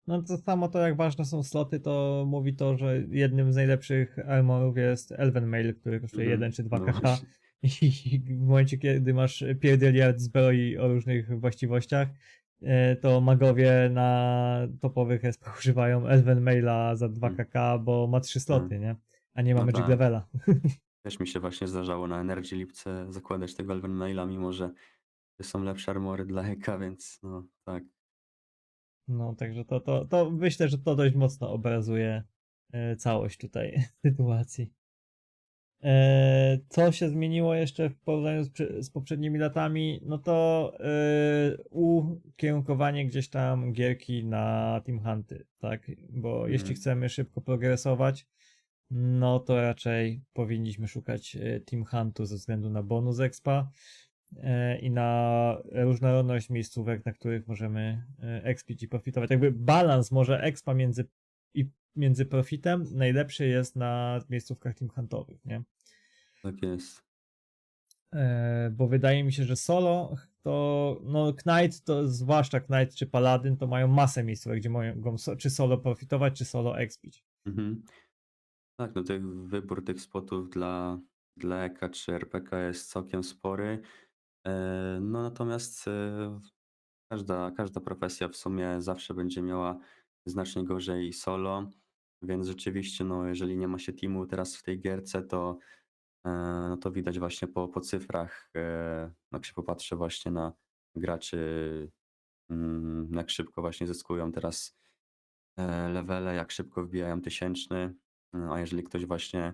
No to samo to jak ważne są sloty, to mówi to, że jednym z najlepszych armorów jest Elven Mail, który kosztuje 1 czy 2 No kk właśnie. i w momencie kiedy masz pierdyliard zbroi o różnych właściwościach, to magowie na topowych respach używają Elven Maila za 2 Mm, kk, bo ma 3 tak. sloty, nie? A nie ma No Magic tak. Levela. Też mi się właśnie zdarzało na Energy Lipce zakładać tego Elven Maila, mimo że są lepsze armory dla Eka, więc no tak. No, także to myślę, że to dość mocno obrazuje całość tutaj sytuacji. Co się zmieniło jeszcze w porównaniu z poprzednimi latami? No to ukierunkowanie gdzieś tam gierki na Team Hunty, tak? Bo jeśli Mm, chcemy szybko progresować, no to raczej powinniśmy szukać Team Huntu ze względu na bonus expa i na różnorodność miejscówek, na których możemy expić i profitować. Jakby balans może expa między profitem najlepszy jest na miejscówkach Team Huntowych, nie? tak jest. Bo wydaje mi się, że solo to, no Knight to, zwłaszcza Knight czy Paladin, to mają masę miejscówek, gdzie mogą czy solo profitować, czy solo expić. Mhm. Tak, no wybór tych spotów dla EK czy RPK jest całkiem spory. No natomiast każda profesja w sumie zawsze będzie miała znacznie gorzej solo, więc rzeczywiście, no jeżeli nie ma się teamu teraz w tej gierce, to no to widać właśnie po cyfrach. Jak się popatrzy właśnie na graczy, jak szybko właśnie zyskują teraz levele, jak szybko wbijają tysięczny. A jeżeli ktoś właśnie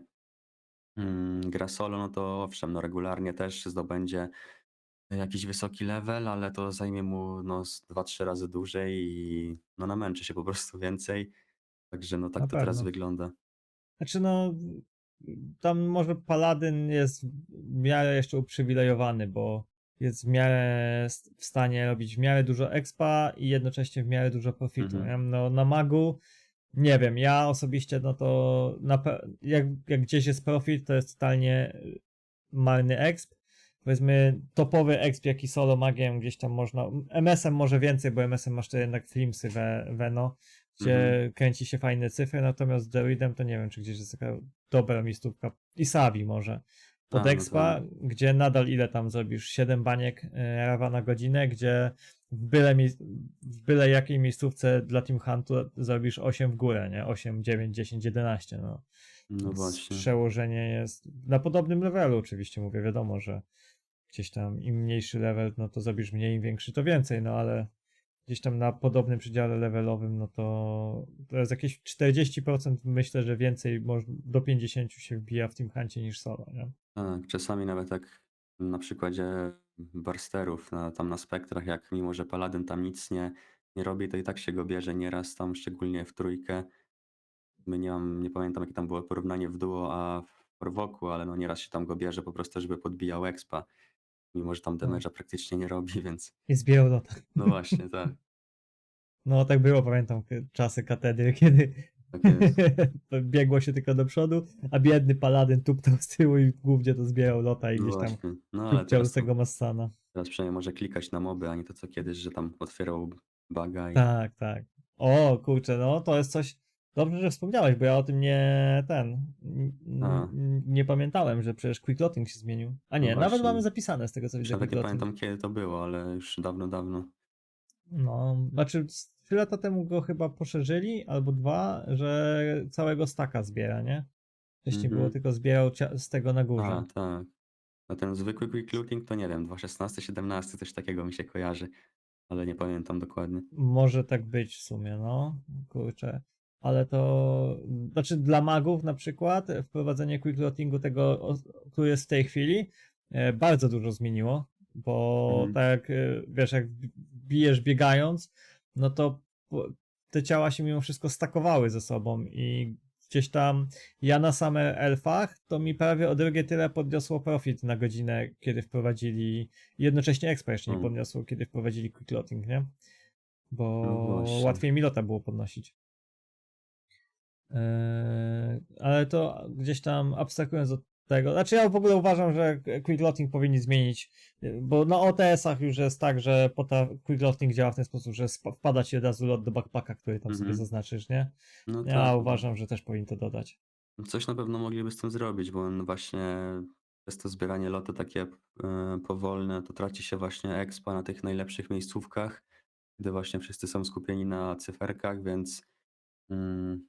gra solo, no to owszem, no regularnie też zdobędzie jakiś wysoki level, ale to zajmie mu no z 2-3 razy dłużej i no namęczy się po prostu więcej. Także no tak Na to teraz pewno. wygląda. Znaczy no, tam może Paladyn jest w miarę jeszcze uprzywilejowany, bo jest w miarę w stanie robić w miarę dużo expa i jednocześnie w miarę dużo profitu. Nie? Mhm. No na magu nie wiem, ja osobiście no to jak gdzieś jest profit, to jest totalnie marny exp. Powiedzmy topowy exp jaki solo magiem gdzieś tam można, MS-em może więcej, bo MS-em masz to jednak flimsy Veno, Mhm. gdzie kręci się fajne cyfry, natomiast Druidem to nie wiem, czy gdzieś jest taka dobra miejscówka. I Savi może. Pod A, no tak. expa, gdzie nadal ile tam zrobisz? 7 baniek rawa na godzinę, gdzie w byle jakiej miejscówce dla Team Huntu zrobisz 8 w górę, nie? 8, 9, 10, 11, no. No Więc właśnie. przełożenie jest na podobnym levelu, oczywiście mówię, wiadomo, że gdzieś tam im mniejszy level, no to zrobisz mniej, im większy to więcej, no ale gdzieś tam na podobnym przedziale levelowym, no to jest jakieś 40%, myślę, że więcej, do 50 się wbija w Team Huncie niż solo, nie? Tak, czasami nawet tak na przykładzie barsterów, tam na spektrach, jak mimo, że paladyn tam nic nie robi, to i tak się go bierze nieraz tam, szczególnie w trójkę. Nie pamiętam jakie tam było porównanie w duo, a w Orwoku, ale no nieraz się tam go bierze po prostu, żeby podbijał expa, mimo że tam No. damage'a praktycznie nie robi, więc I zbierał lota. no właśnie, tak, No tak było, pamiętam czasy katedry, kiedy tak jest. biegło się tylko do przodu, a biedny paladyn tuptał z tyłu i głównie to zbierał lota i No gdzieś tam właśnie, no ale tupciał z tego Massana. teraz przynajmniej może klikać na moby, a nie to co kiedyś, że tam otwierał baga i Tak, tak. O, kurczę, no to jest coś. Dobrze, że wspomniałeś, bo ja o tym a, nie pamiętałem, że przecież quick loading się zmienił. A no nie, nawet właśnie. mamy zapisane z tego co Już widzę nawet quick nie loading. pamiętam kiedy to było, ale już dawno, dawno. No, znaczy 3 lata temu go chyba poszerzyli, albo 2, że całego staka zbiera, nie? Wcześniej było Mhm. tylko zbierał z tego na A, górze. tak. A ten zwykły quick looting to nie wiem, 2.16, 17, coś takiego mi się kojarzy, ale nie pamiętam dokładnie. Może tak być w sumie, no. Kurczę. Ale to, znaczy dla magów na przykład wprowadzenie quick loadingu tego, który jest w tej chwili, bardzo dużo zmieniło, bo Mhm. tak, wiesz, jak bijesz biegając, no to te ciała się mimo wszystko stakowały ze sobą i gdzieś tam ja na same elfach, to mi prawie o drugie tyle podniosło profit na godzinę, kiedy wprowadzili, jednocześnie expa jeszcze nie O, podniosło, kiedy wprowadzili quick loading, nie? Bo no właśnie. łatwiej mi lota było podnosić. Ale to gdzieś tam abstrahując od tego, znaczy ja w ogóle uważam, że quick loading powinni zmienić, bo na OTS-ach już jest tak, że quick loading działa w ten sposób, że wpada ci od razu lot do backpacka, który tam sobie Mhm. zaznaczysz, nie? No Ja tak, no tak. uważam, że też powinni to dodać. Coś na pewno mogliby z tym zrobić, bo on właśnie przez to zbieranie lotu takie powolne, to traci się właśnie expa na tych najlepszych miejscówkach, gdy właśnie wszyscy są skupieni na cyferkach, więc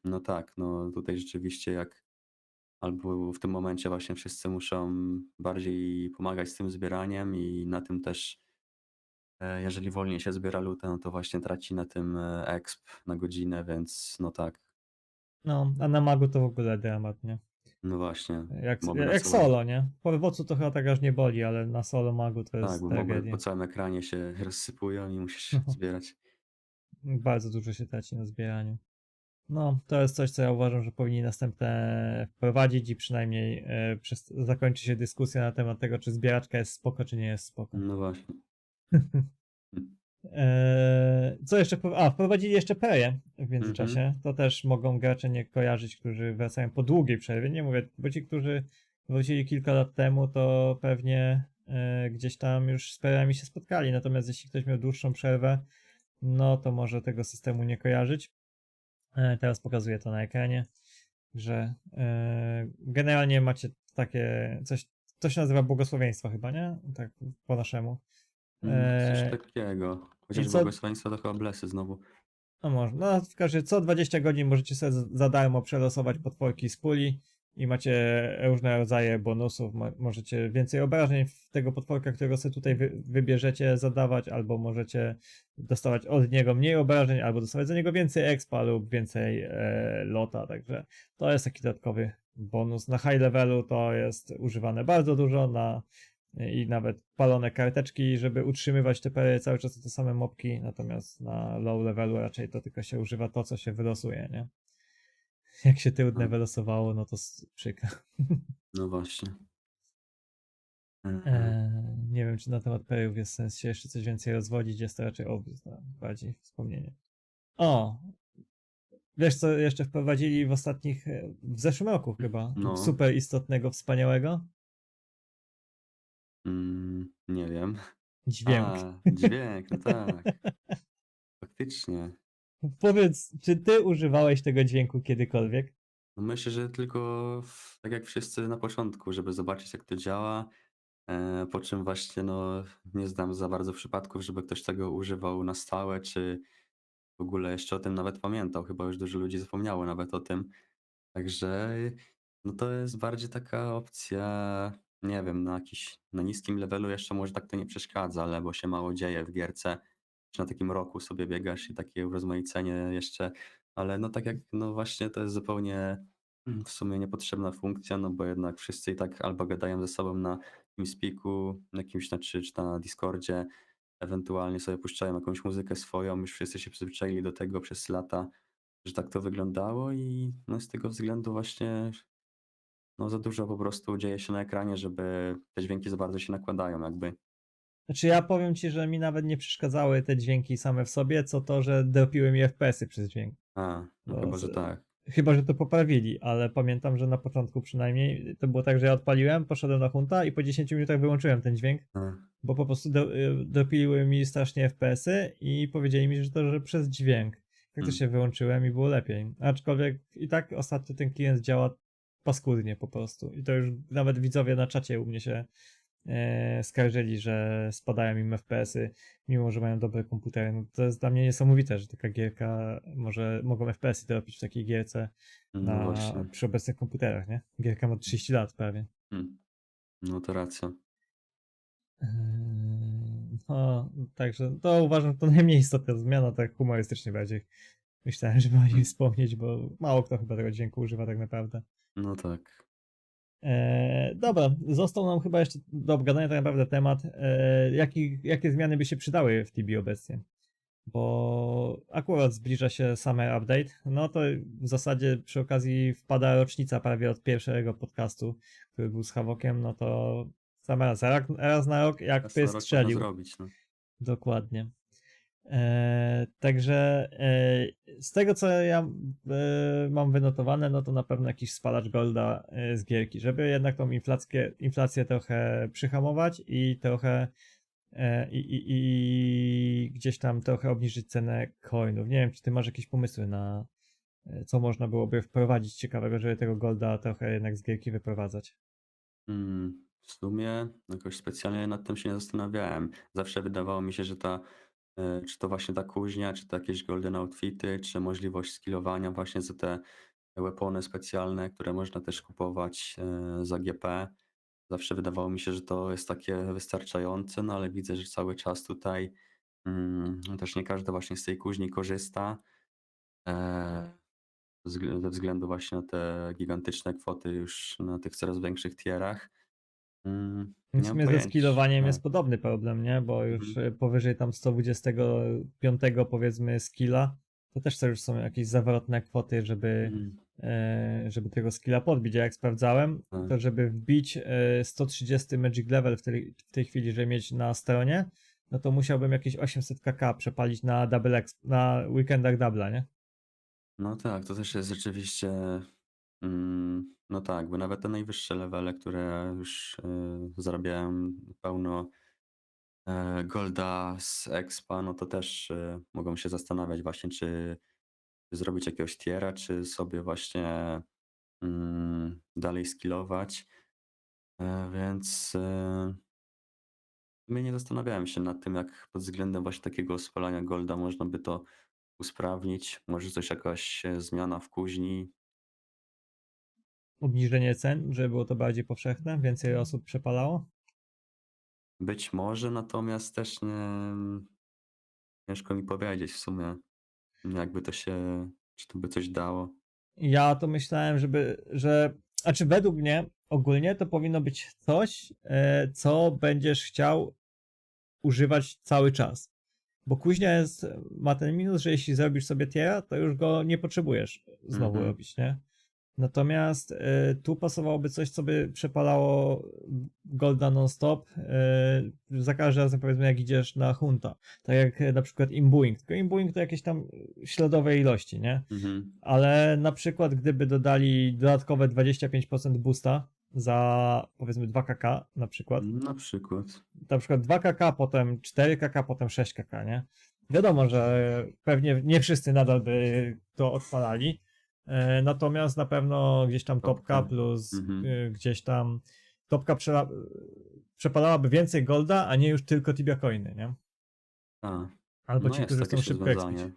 no tak, no tutaj rzeczywiście jak albo w tym momencie właśnie wszyscy muszą bardziej pomagać z tym zbieraniem i na tym też, jeżeli wolniej się zbiera lutę, no to właśnie traci na tym exp na godzinę, więc no tak, No, a na magu to w ogóle dramat, nie? no właśnie, moby na Jak całym, solo, nie? Po Rywocu to chyba tak aż nie boli, ale na solo magu to tak, jest bo moby po tragedia. całym ekranie się rozsypują i musisz zbierać. Bardzo dużo się traci na zbieraniu. No, to jest coś, co ja uważam, że powinni następne wprowadzić i przynajmniej zakończy się dyskusja na temat tego, czy zbieraczka jest spoko, czy nie jest spoko. No właśnie. Mm. Co jeszcze? Wprowadzili jeszcze Peję w Mhm. międzyczasie. To też mogą gracze nie kojarzyć, którzy wracają po długiej przerwie. Nie mówię, bo ci, którzy wrócili kilka lat temu, to pewnie gdzieś tam już z playerami się spotkali. Natomiast jeśli ktoś miał dłuższą przerwę, no to może tego systemu nie kojarzyć. Teraz pokazuję to na ekranie, że generalnie macie takie coś, to się nazywa błogosławieństwo chyba, nie? Tak po naszemu. Coś E, takiego. I Chociaż co, błogosławieństwo to chyba blesy znowu. no może, no w każdym razie co 20 godzin możecie sobie za darmo przelosować potworki z puli i macie różne rodzaje bonusów. Możecie więcej obrażeń w tego potworka, którego sobie tutaj wybierzecie, zadawać, albo możecie dostawać od niego mniej obrażeń, albo dostawać za niego więcej expa lub więcej lota, także to jest taki dodatkowy bonus. Na high levelu to jest używane bardzo dużo, i nawet palone karteczki, żeby utrzymywać te pery cały czas te same mopki, natomiast na low levelu raczej to tylko się używa to, co się wylosuje, nie? Jak się trudne No, wylosowało, no to przykro. no właśnie. Nie wiem, czy na temat perów jest sens się jeszcze coś więcej rozwodzić, jest to raczej obvious, no, bardziej wspomnienie. O! Wiesz, co jeszcze wprowadzili w zeszłym roku chyba, No, super istotnego, wspaniałego? nie wiem. Dźwięk. A, dźwięk, no tak. Faktycznie. Powiedz, czy ty używałeś tego dźwięku kiedykolwiek? No myślę, że tylko tak jak wszyscy na początku, żeby zobaczyć jak to działa, po czym właśnie no nie znam za bardzo przypadków, żeby ktoś tego używał na stałe, czy w ogóle jeszcze o tym nawet pamiętał. Chyba już dużo ludzi zapomniało nawet o tym. Także no to jest bardziej taka opcja, nie wiem, na niskim levelu jeszcze może tak to nie przeszkadza, ale bo się mało dzieje w gierce, czy na takim roku sobie biegasz i takie urozmaicenie jeszcze, ale no tak jak no właśnie to jest zupełnie w sumie niepotrzebna funkcja, no bo jednak wszyscy i tak albo gadają ze sobą na TeamSpeaku, na jakimś czy na Discordzie, ewentualnie sobie puszczają jakąś muzykę swoją, już wszyscy się przyzwyczaili do tego przez lata, że tak to wyglądało i no z tego względu właśnie no za dużo po prostu dzieje się na ekranie, żeby te dźwięki za bardzo się nakładają jakby. Znaczy ja powiem ci, że mi nawet nie przeszkadzały te dźwięki same w sobie, co to, że dropiły mi FPS-y przez dźwięk. A, no Bo chyba, że tak. chyba, że to poprawili, ale pamiętam, że na początku przynajmniej to było tak, że ja odpaliłem, poszedłem na hunta i po 10 minutach wyłączyłem ten dźwięk, A, bo po prostu dropiliły mi strasznie FPS-y i powiedzieli mi, że to że przez dźwięk. Faktycznie wyłączyłem i było lepiej. Aczkolwiek i tak ostatnio ten klient działa paskudnie po prostu. I to już nawet widzowie na czacie u mnie się skarżyli, że spadają im FPS-y, mimo że mają dobre komputery. No to jest dla mnie niesamowite, że taka gierka mogą FPS-y dropić w takiej gierce no właśnie. przy obecnych komputerach, nie? Gierka ma 30 lat prawie. Hmm. No to racja. No, także to uważam, że to najmniej istotna zmiana, tak humorystycznie bardziej. Myślałem, żeby o niej wspomnieć, bo mało kto chyba tego dźwięku używa tak naprawdę. No tak. Dobra, został nam chyba jeszcze do obgadania tak naprawdę temat, jakie zmiany by się przydały w TB obecnie. Bo akurat zbliża się Summer Update, no to w zasadzie przy okazji wpada rocznica prawie od pierwszego podcastu, który był z Havokiem, no to raz na rok jak Raz na pies rok można strzelił. zrobić, no. Dokładnie. Także z tego co ja mam wynotowane, no to na pewno jakiś spalacz golda z gierki, żeby jednak tą inflację trochę przyhamować i trochę i gdzieś tam trochę obniżyć cenę coinów. Nie wiem, czy ty masz jakieś pomysły na co można byłoby wprowadzić ciekawego, żeby tego golda trochę jednak z gierki wyprowadzać. W sumie jakoś specjalnie nad tym się nie zastanawiałem. Zawsze wydawało mi się, że czy to właśnie ta kuźnia, czy to jakieś golden outfity, czy możliwość skillowania właśnie za te weapony specjalne, które można też kupować za GP. Zawsze wydawało mi się, że to jest takie wystarczające, no ale widzę, że cały czas tutaj no też nie każdy właśnie z tej kuźni korzysta. e, Ze względu właśnie na te gigantyczne kwoty już na tych coraz większych tierach. W Nie mam sumie ze skillowaniem pojęcia. jest podobny problem, nie? Bo już Mhm. powyżej tam 125 powiedzmy skilla, to też to już są jakieś zawrotne kwoty, Mhm. żeby tego skilla podbić. A jak sprawdzałem, Tak. to żeby wbić 130 magic level w tej chwili, żeby mieć na stronie, no to musiałbym jakieś 800 kk przepalić na na weekendach dubla, nie? No tak, to też jest rzeczywiście no tak, bo nawet te najwyższe levele, które już zarabiałem pełno golda z expa, no to też mogą się zastanawiać właśnie, czy zrobić jakiegoś tiera, czy sobie właśnie dalej skillować. Więc my nie zastanawiałem się nad tym, jak pod względem właśnie takiego spalania golda można by to usprawnić. Może coś, jakaś zmiana w kuźni. Obniżenie cen, żeby było to bardziej powszechne, więcej osób przepalało? Być może, natomiast też nie, ciężko mi powiedzieć w sumie, jakby to się, czy to by coś dało. Ja to myślałem, znaczy według mnie ogólnie to powinno być coś, co będziesz chciał używać cały czas. Bo kuźnia ma ten minus, że jeśli zrobisz sobie tiera, to już go nie potrzebujesz znowu Mhm. robić, nie? Natomiast tu pasowałoby coś, co by przepalało golda non-stop za każdym razem, powiedzmy, jak idziesz na hunta. Tak jak na przykład imbuing. Tylko imbuing to jakieś tam śladowe ilości, nie? Mhm. Ale na przykład gdyby dodali dodatkowe 25% boosta za powiedzmy 2kk na przykład, Na przykład. na przykład 2kk, potem 4kk, potem 6kk, nie? Wiadomo, że pewnie nie wszyscy nadal by to odpalali, natomiast na pewno gdzieś tam topka Topka. plus Mhm. gdzieś tam topka przepalałaby więcej golda, a nie już tylko tibia coiny, nie? A, Albo no ci, jest którzy takie chcą szybko expić. rozwiązanie.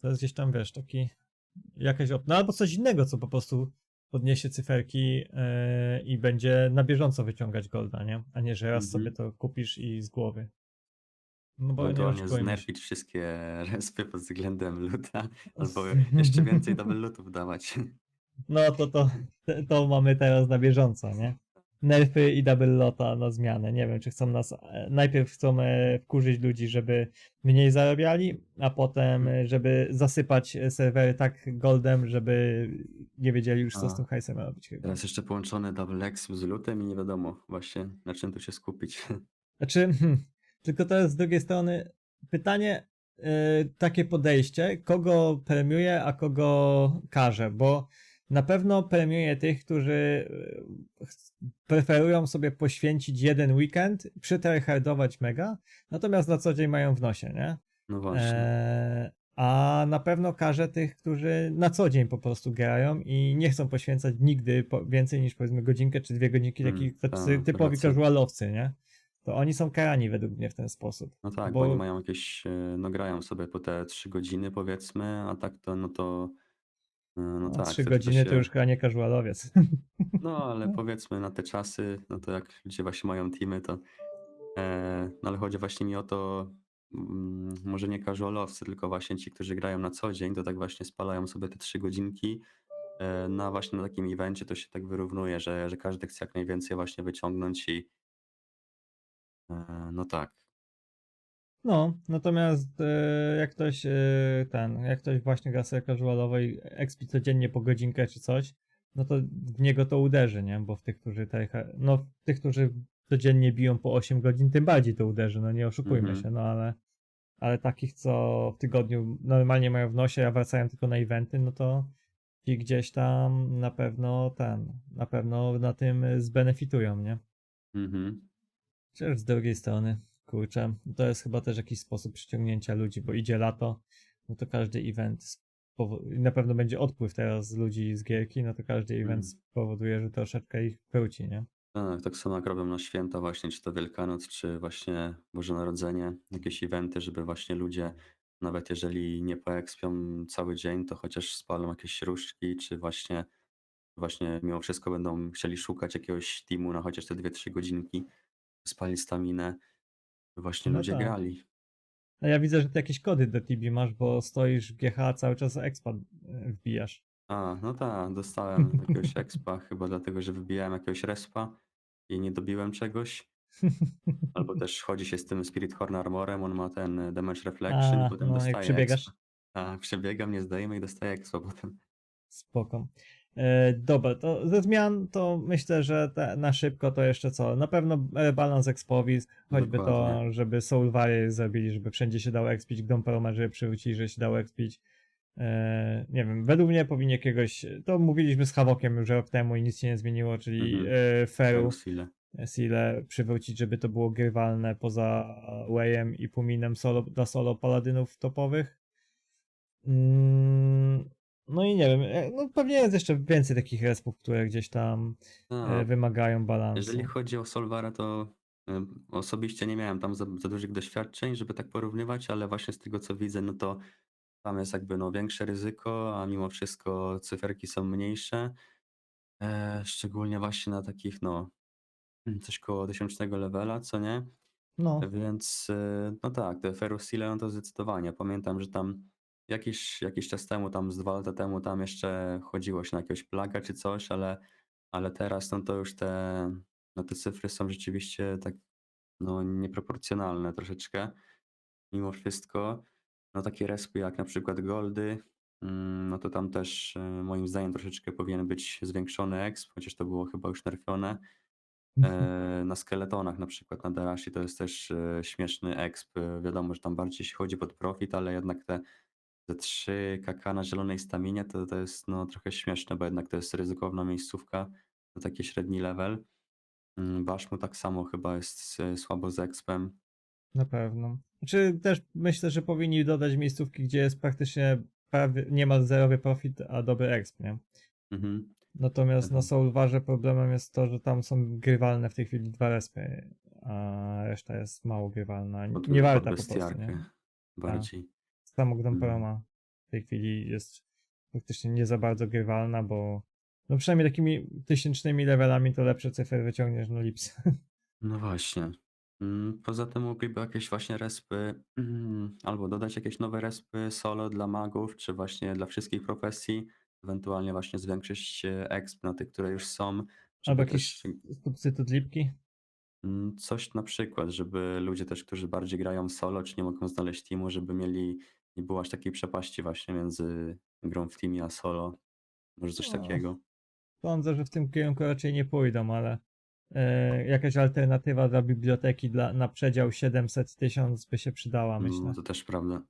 To jest gdzieś tam, wiesz, no albo coś innego, co po prostu podniesie cyferki i będzie na bieżąco wyciągać golda, nie? A nie, że raz sobie Mhm. to kupisz i z głowy. No bo nie Ewentualnie oszukujmy się. znerfić wszystkie respy pod względem luta, albo jeszcze więcej double lootów dawać. No to mamy teraz na bieżąco, nie? Nerfy i double lota na zmianę. Nie wiem, czy chcą nas. Najpierw chcą wkurzyć ludzi, żeby mniej zarabiali, a potem, żeby zasypać serwery tak goldem, żeby nie wiedzieli już, co z A, tym hajsem robić chyba. teraz jeszcze połączone double X z lutem i nie wiadomo właśnie na czym tu się skupić. Znaczy, tylko to jest z drugiej strony pytanie, takie podejście, kogo premiuje, a kogo karze, bo na pewno premiuje tych, którzy preferują sobie poświęcić jeden weekend, przytryhardować mega, natomiast na co dzień mają w nosie, nie? No właśnie. A na pewno karze tych, którzy na co dzień po prostu grają i nie chcą poświęcać nigdy więcej niż powiedzmy godzinkę czy 2 godzinki, taki tacy To typowi racja. casualowcy, nie? To oni są karani według mnie w ten sposób. No tak, bo oni Bo mają jakieś, no grają sobie po te 3 godziny powiedzmy, a tak to, no to, no no, tak, 3 wtedy to godziny to się, już chyba nie casualowiec. no ale powiedzmy na te czasy, no to jak ludzie właśnie mają teamy, to, no ale chodzi właśnie mi o to, może nie casualowcy, tylko właśnie ci, którzy grają na co dzień, to tak właśnie spalają sobie te 3 godzinki, na właśnie na takim evencie to się tak wyrównuje, że każdy chce jak najwięcej właśnie wyciągnąć i, no tak. No, natomiast jak ktoś właśnie gra sobie casualowo i expi codziennie po godzinkę czy coś, no to w niego to uderzy, nie? Bo w tych, którzy codziennie biją po 8 godzin, tym bardziej to uderzy, no nie oszukujmy się, Mhm. no ale takich, co w tygodniu normalnie mają w nosie, a wracają tylko na eventy, no to ci gdzieś tam na pewno na tym zbenefitują, nie? Mhm. Chociaż z drugiej strony, kurczę, to jest chyba też jakiś sposób przyciągnięcia ludzi, bo idzie lato, no to każdy event na pewno będzie odpływ teraz ludzi z gierki, no to każdy event Mhm. spowoduje, że troszeczkę ich wróci, nie? Tak, tak samo jak robią na święta właśnie, czy to Wielkanoc, czy właśnie Boże Narodzenie, jakieś eventy, żeby właśnie ludzie, nawet jeżeli nie poekspią cały dzień, to chociaż spalą jakieś różdżki, czy właśnie mimo wszystko będą chcieli szukać jakiegoś teamu na chociaż te 2-3 godzinki, spalić staminę, by właśnie No ludzie tak. grali. A ja widzę, że ty jakieś kody do Tibi masz, bo stoisz w GH, cały czas expa wbijasz. A, no tak, dostałem jakiegoś expa, chyba dlatego, że wybijałem jakiegoś respa i nie dobiłem czegoś. Albo też chodzi się z tym Spirit Horn Armorem, on ma ten Damage Reflection i A, potem no jak dostaje expa. przebiegasz, A, przebiegam, nie zdajemy i dostaje expa potem. spoko. Dobra, to ze zmian to myślę, że na szybko to jeszcze co? Na pewno rebalans expowisk, choćby to, Dokładnie. żeby Soulwary zrobili, żeby wszędzie się dało expić, Gdomperoma, żeby przywrócili, że się dało expić. Nie wiem, według mnie powinien jakiegoś, to mówiliśmy z Havokiem już rok temu i nic się nie zmieniło, czyli Mhm. Feru. Ferusile. Seale przywrócić, żeby to było grywalne poza Wayem i Puminem dla solo paladynów topowych. No i nie wiem, no pewnie jest jeszcze więcej takich respów, które gdzieś tam A, wymagają jeżeli balansu. chodzi o Solvara, to osobiście nie miałem tam za dużych doświadczeń, żeby tak porównywać, ale właśnie z tego co widzę, no to tam jest jakby no większe ryzyko, a mimo wszystko cyferki są mniejsze. Szczególnie właśnie na takich no coś koło 1000 levela, co nie? No, Więc no tak, te Ferrocile no to zdecydowanie. Pamiętam, że tam jakiś czas temu, tam z 2 lata temu, tam jeszcze chodziło się na jakiegoś plaga czy coś, ale teraz no to już te cyfry są rzeczywiście tak no nieproporcjonalne troszeczkę. Mimo wszystko, no takie respy jak na przykład goldy, no to tam też moim zdaniem troszeczkę powinien być zwiększony exp, chociaż to było chyba już nerfione. Na skeletonach na przykład, na Darashi to jest też śmieszny exp. Wiadomo, że tam bardziej się chodzi pod profit, ale jednak te 3 KK na zielonej staminie to jest no trochę śmieszne, bo jednak to jest ryzykowna miejscówka na taki średni level. Bashmu tak samo chyba jest słabo z expem. na pewno. Czy też myślę, że powinni dodać miejscówki, gdzie jest praktycznie prawie niemal zerowy profit, a dobry exp, nie? Mhm. Natomiast na Ewen- Soulwarze problemem jest to, że tam są grywalne w tej chwili 2 respy, a reszta jest mało grywalna. Nie Pod warta po prostu, nie? bestiarkę Tak. bardziej. Samo Mhm. Gdomperoma w tej chwili jest praktycznie nie za bardzo grywalna, bo no przynajmniej takimi 1000 levelami to lepsze cyfry wyciągniesz na lips. No właśnie. Poza tym mogliby jakieś właśnie respy, albo dodać jakieś nowe respy solo dla magów, czy właśnie dla wszystkich profesji, ewentualnie właśnie zwiększyć exp na tych, które już są, Albo żeby jakiś też substytut lipki. coś na przykład, żeby ludzie też, którzy bardziej grają solo, czy nie mogą znaleźć teamu, żeby nie było aż takiej przepaści właśnie między grą w teamie a solo. Może coś No, takiego. sądzę, że w tym kierunku raczej nie pójdą, ale jakaś alternatywa dla biblioteki na przedział 700 000 by się przydała, No myślę. to też prawda.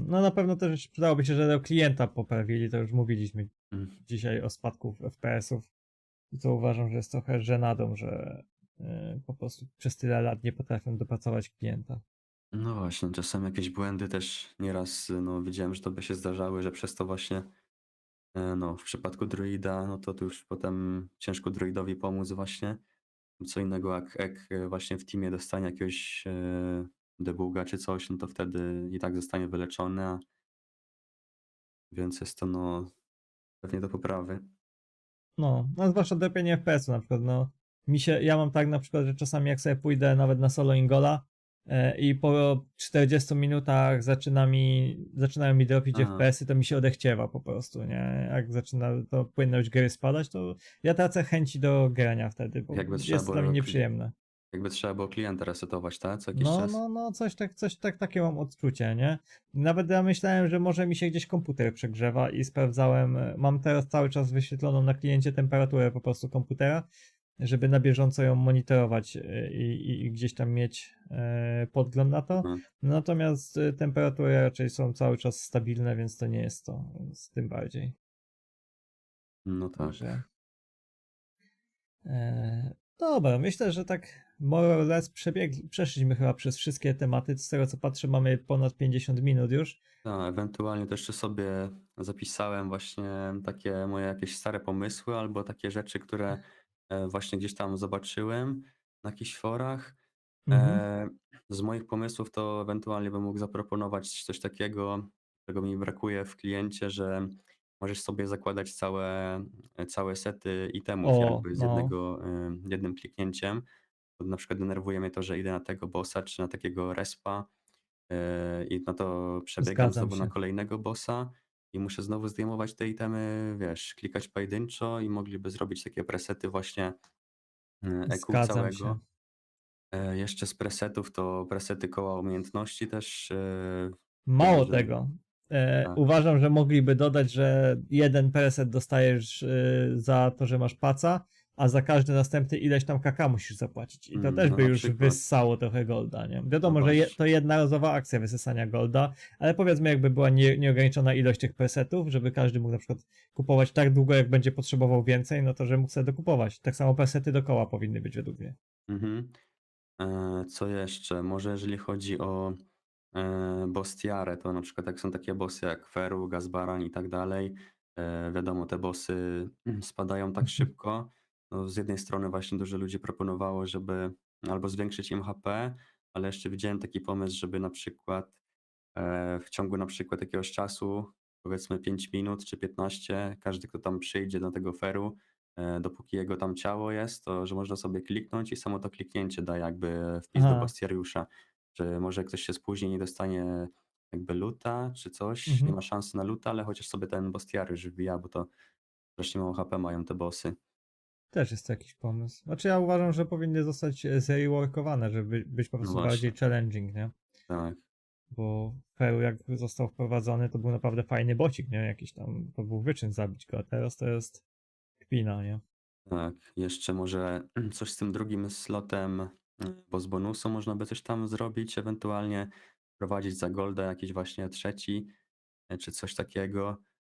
No na pewno też przydałoby się, żeby klienta poprawili, to już mówiliśmy Mm. dzisiaj o spadku FPS-ów. I to uważam, że jest trochę żenadą, że po prostu przez tyle lat nie potrafią dopracować klienta. No właśnie, czasem jakieś błędy też nieraz, no widziałem, że to by się zdarzały, że przez to właśnie, no w przypadku druida, no to już potem ciężko druidowi pomóc właśnie. Co innego jak właśnie w teamie dostanie jakiegoś debuga czy coś, no to wtedy i tak zostanie wyleczony, więc jest to no pewnie do poprawy. No zwłaszcza dropienie FPS-u na przykład, no. Ja mam tak na przykład, że czasami jak sobie pójdę nawet na solo Ingola i po 40 minutach zaczynają mi dropić A, FPS-y, to mi się odechciewa po prostu, nie? Jak zaczyna to płynność gry spadać, to ja tracę chęci do grania wtedy, bo jakby trzeba jest to dla mnie było, nieprzyjemne. jakby trzeba było klienta resetować, tak? Co jakiś No, czas. no, no, takie mam odczucie, nie? Nawet ja myślałem, że może mi się gdzieś komputer przegrzewa i sprawdzałem, mam teraz cały czas wyświetloną na kliencie temperaturę po prostu komputera, żeby na bieżąco ją monitorować i gdzieś tam mieć podgląd na to. Mhm. Natomiast temperatury raczej są cały czas stabilne, więc to nie jest to, więc tym bardziej. No Także tak. dobra, myślę, że tak more or less przeszliśmy chyba przez wszystkie tematy. Z tego co patrzę, mamy ponad 50 minut już. Tak, ewentualnie to jeszcze sobie zapisałem właśnie takie moje jakieś stare pomysły albo takie rzeczy, które właśnie gdzieś tam zobaczyłem na jakichś forach. Mhm. E, Z moich pomysłów to ewentualnie bym mógł zaproponować coś takiego, czego mi brakuje w kliencie, że możesz sobie zakładać całe sety itemów O, jakby z no, jednym kliknięciem. Bo na przykład denerwuje mnie to, że idę na tego bossa czy na takiego respa i no to przebiegam zgadzam znowu na się. kolejnego bossa i muszę znowu zdejmować te itemy, wiesz, klikać pojedynczo i mogliby zrobić takie presety właśnie EQ Zgadzam się. całego. Jeszcze z presetów to presety koła umiejętności też wiem, Mało że tego. tak. Uważam, że mogliby dodać, że jeden preset dostajesz za to, że masz paca, a za każdy następny ileś tam kaka musisz zapłacić. I to też No by na już przykład, wyssało trochę golda, nie? no Wiadomo, że to właśnie. jednorazowa akcja wysysania golda, ale powiedzmy jakby była nieograniczona ilość tych presetów, żeby każdy mógł na przykład kupować tak długo, jak będzie potrzebował więcej, no to że mógł sobie dokupować. Tak samo presety dookoła powinny być według mnie. Mhm. Co jeszcze? Może jeżeli chodzi o bostiarę, to na przykład jak są takie bossy jak Feru, Gazbaran i tak dalej, wiadomo, te bossy spadają tak szybko. No, z jednej strony właśnie dużo ludzi proponowało, żeby albo zwiększyć im HP, ale jeszcze widziałem taki pomysł, żeby na przykład w ciągu na przykład jakiegoś czasu, powiedzmy 5 minut czy 15, każdy, kto tam przyjdzie do tego feru, dopóki jego tam ciało jest, to że można sobie kliknąć i samo to kliknięcie da jakby wpis do Aha. bestiariusza. Że może ktoś się spóźni, nie dostanie jakby luta czy coś, nie Mhm. ma szansy na luta, ale chociaż sobie ten bestiariusz wbija, bo to strasznie mało HP mają te bossy. Też jest to jakiś pomysł. Znaczy ja uważam, że powinny zostać zreworkowane, żeby być po No prostu bardziej właśnie, challenging, nie? tak. Bo Feru jak został wprowadzony, to był naprawdę fajny bocik, nie? Jakiś tam, to był wyczyn zabić go, a teraz to jest kpina, nie? Tak, jeszcze może coś z tym drugim slotem, bo z bonusu można by coś tam zrobić, ewentualnie prowadzić za golda jakiś właśnie trzeci, czy coś takiego,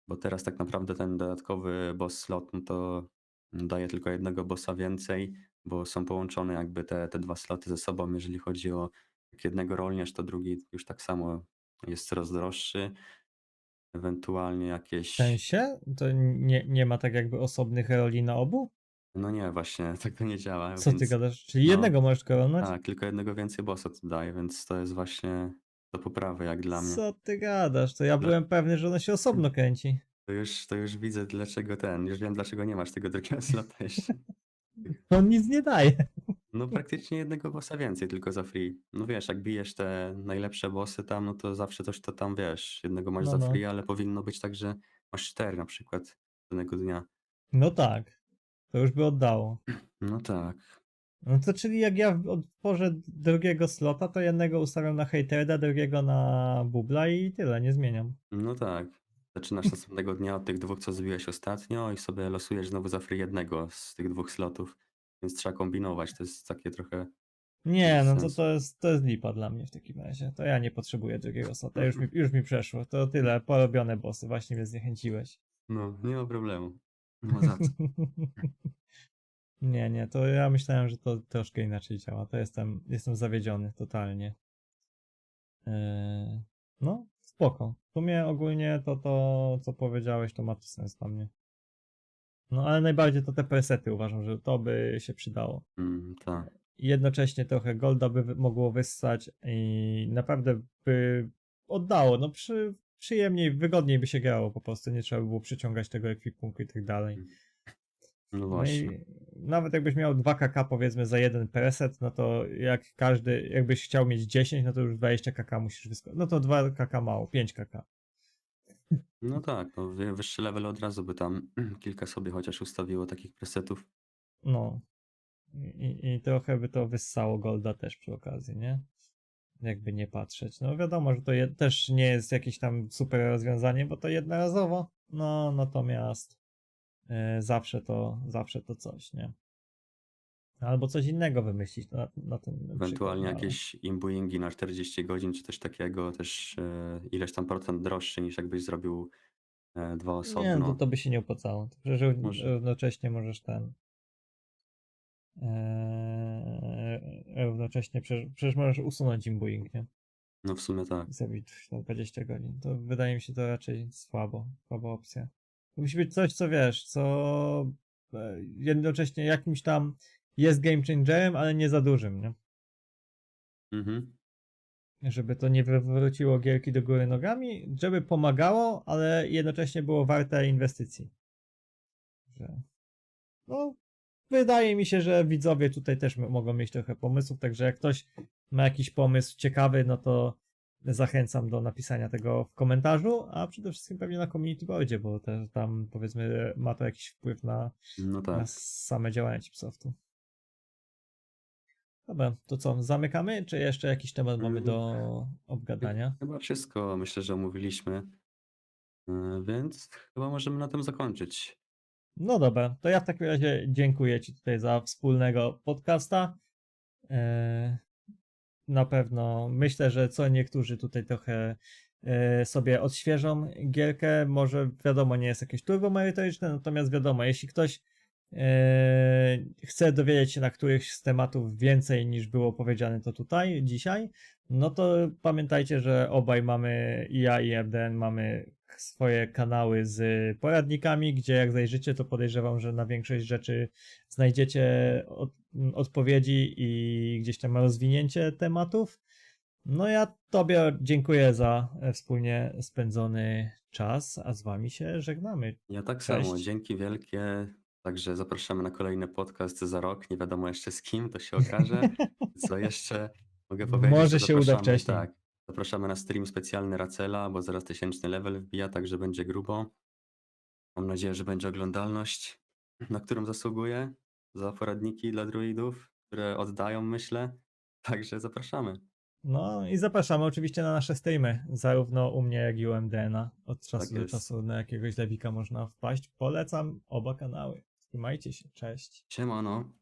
bo teraz tak naprawdę ten dodatkowy boss slot, no to daje tylko jednego bossa więcej, bo są połączone jakby te dwa sloty ze sobą, jeżeli chodzi o jak jednego rolniesz, to drugi już tak samo jest coraz droższy, ewentualnie W jakieś, sensie? To nie ma tak jakby osobnych roli na obu? no nie, właśnie tak to nie działa, Co ty więc gadasz? Czyli no. jednego możesz tylko rolnąć? Tak, tylko jednego więcej bossa to daje, więc to jest właśnie do poprawy jak dla mnie. Co ty gadasz? To ja Dla byłem pewny, że ono się osobno kręci. to już widzę dlaczego już wiem dlaczego nie masz tego drugiego slota jeszcze. On nic nie daje. No praktycznie jednego bossa więcej tylko za free. No wiesz, jak bijesz te najlepsze bossy tam, no to zawsze coś to tam wiesz, jednego masz No, za no. free, ale powinno być tak, że masz 4 na przykład danego dnia. No tak. To już by oddało. No tak, No to czyli jak ja otworzę drugiego slota, to jednego ustawiam na hejterda, drugiego na bubla i tyle, nie zmieniam. no tak. Zaczynasz następnego dnia od tych dwóch, co zrobiłeś ostatnio i sobie losujesz znowu za free jednego z tych dwóch slotów, więc trzeba kombinować, to jest takie trochę Nie, bez no sensu. to jest lipa dla mnie w takim razie. To ja nie potrzebuję drugiego slota, już mi przeszło. To tyle, porobione bossy, właśnie mnie zniechęciłeś. No, nie ma problemu. Nie ma za co. Nie, to ja myślałem, że to troszkę inaczej działa. To jestem zawiedziony totalnie. No, spoko. W sumie ogólnie to, co powiedziałeś, to ma to sens dla mnie. No, ale najbardziej to te presety uważam, że to by się przydało. Tak. I jednocześnie trochę golda by mogło wyssać i naprawdę by oddało. No, przyjemniej, wygodniej by się grało po prostu. Nie trzeba by było przyciągać tego ekwipunku i tak dalej. No No właśnie. i nawet jakbyś miał 2 kk powiedzmy za jeden preset, no to jakbyś chciał mieć 10, no to już 20 kk musisz wyskoczyć. No to 2 kk mało, 5 kk. No tak, no wyższy level od razu by tam kilka sobie chociaż ustawiło takich presetów. No. I trochę by to wyssało golda też przy okazji, nie? Jakby nie patrzeć. No wiadomo, że to też nie jest jakieś tam super rozwiązanie, bo to jednorazowo. No natomiast zawsze to coś, nie? Albo coś innego wymyślić na ten przykład, Ewentualnie no ale... jakieś imbuingi na 40 godzin czy coś takiego, też ileś tam procent droższy niż jakbyś zrobił dwa Nie, no osobno. to by się nie opłacało. To przecież Może. równocześnie możesz równocześnie przecież możesz usunąć imbuing, nie? No w sumie tak. Zrobić na 20 godzin. To wydaje mi się to raczej słaba opcja. To musi być coś, co wiesz, co jednocześnie jakimś tam jest game changerem, ale nie za dużym, nie? Mhm. Żeby to nie wywróciło gierki do góry nogami, żeby pomagało, ale jednocześnie było warte inwestycji. Że... No, wydaje mi się, że widzowie tutaj też mogą mieć trochę pomysłów, także jak ktoś ma jakiś pomysł ciekawy, no to zachęcam do napisania tego w komentarzu, a przede wszystkim pewnie na community boardzie, bo też tam powiedzmy ma to jakiś wpływ No na tak. same działania Chipsoftu. Dobra, to co, zamykamy, czy jeszcze jakiś temat mamy do obgadania? Chyba wszystko myślę, że omówiliśmy, więc chyba możemy na tym zakończyć. No dobra, to ja w takim razie dziękuję Ci tutaj za wspólnego podcasta. E, Na pewno myślę, że co niektórzy tutaj trochę sobie odświeżą gierkę. Może wiadomo, nie jest jakieś turbo merytoryczne, natomiast wiadomo, jeśli ktoś chce dowiedzieć się na którychś z tematów więcej niż było powiedziane to tutaj dzisiaj, no to pamiętajcie, że obaj mamy, i ja i MDN mamy swoje kanały z poradnikami, gdzie jak zajrzycie, to podejrzewam, że na większość rzeczy znajdziecie odpowiedzi i gdzieś tam rozwinięcie tematów. No ja Tobie dziękuję za wspólnie spędzony czas, a z Wami się żegnamy. Ja tak samo, Cześć. dzięki wielkie. Także zapraszamy na kolejny podcast za rok. Nie wiadomo jeszcze z kim, to się okaże. Co jeszcze mogę powiedzieć, to Może się uda zapraszamy, wcześniej. tak. Zapraszamy na stream specjalny Racela, bo zaraz 1000 level wbija, także będzie grubo. Mam nadzieję, że będzie oglądalność, na którą zasługuje, za poradniki dla druidów, które oddają, myślę. Także zapraszamy. No i zapraszamy oczywiście na nasze streamy, zarówno u mnie, jak i u MDN-a. Od Tak czasu do jest. czasu na jakiegoś lewika można wpaść. Polecam oba kanały. Trzymajcie się, cześć. Siemano.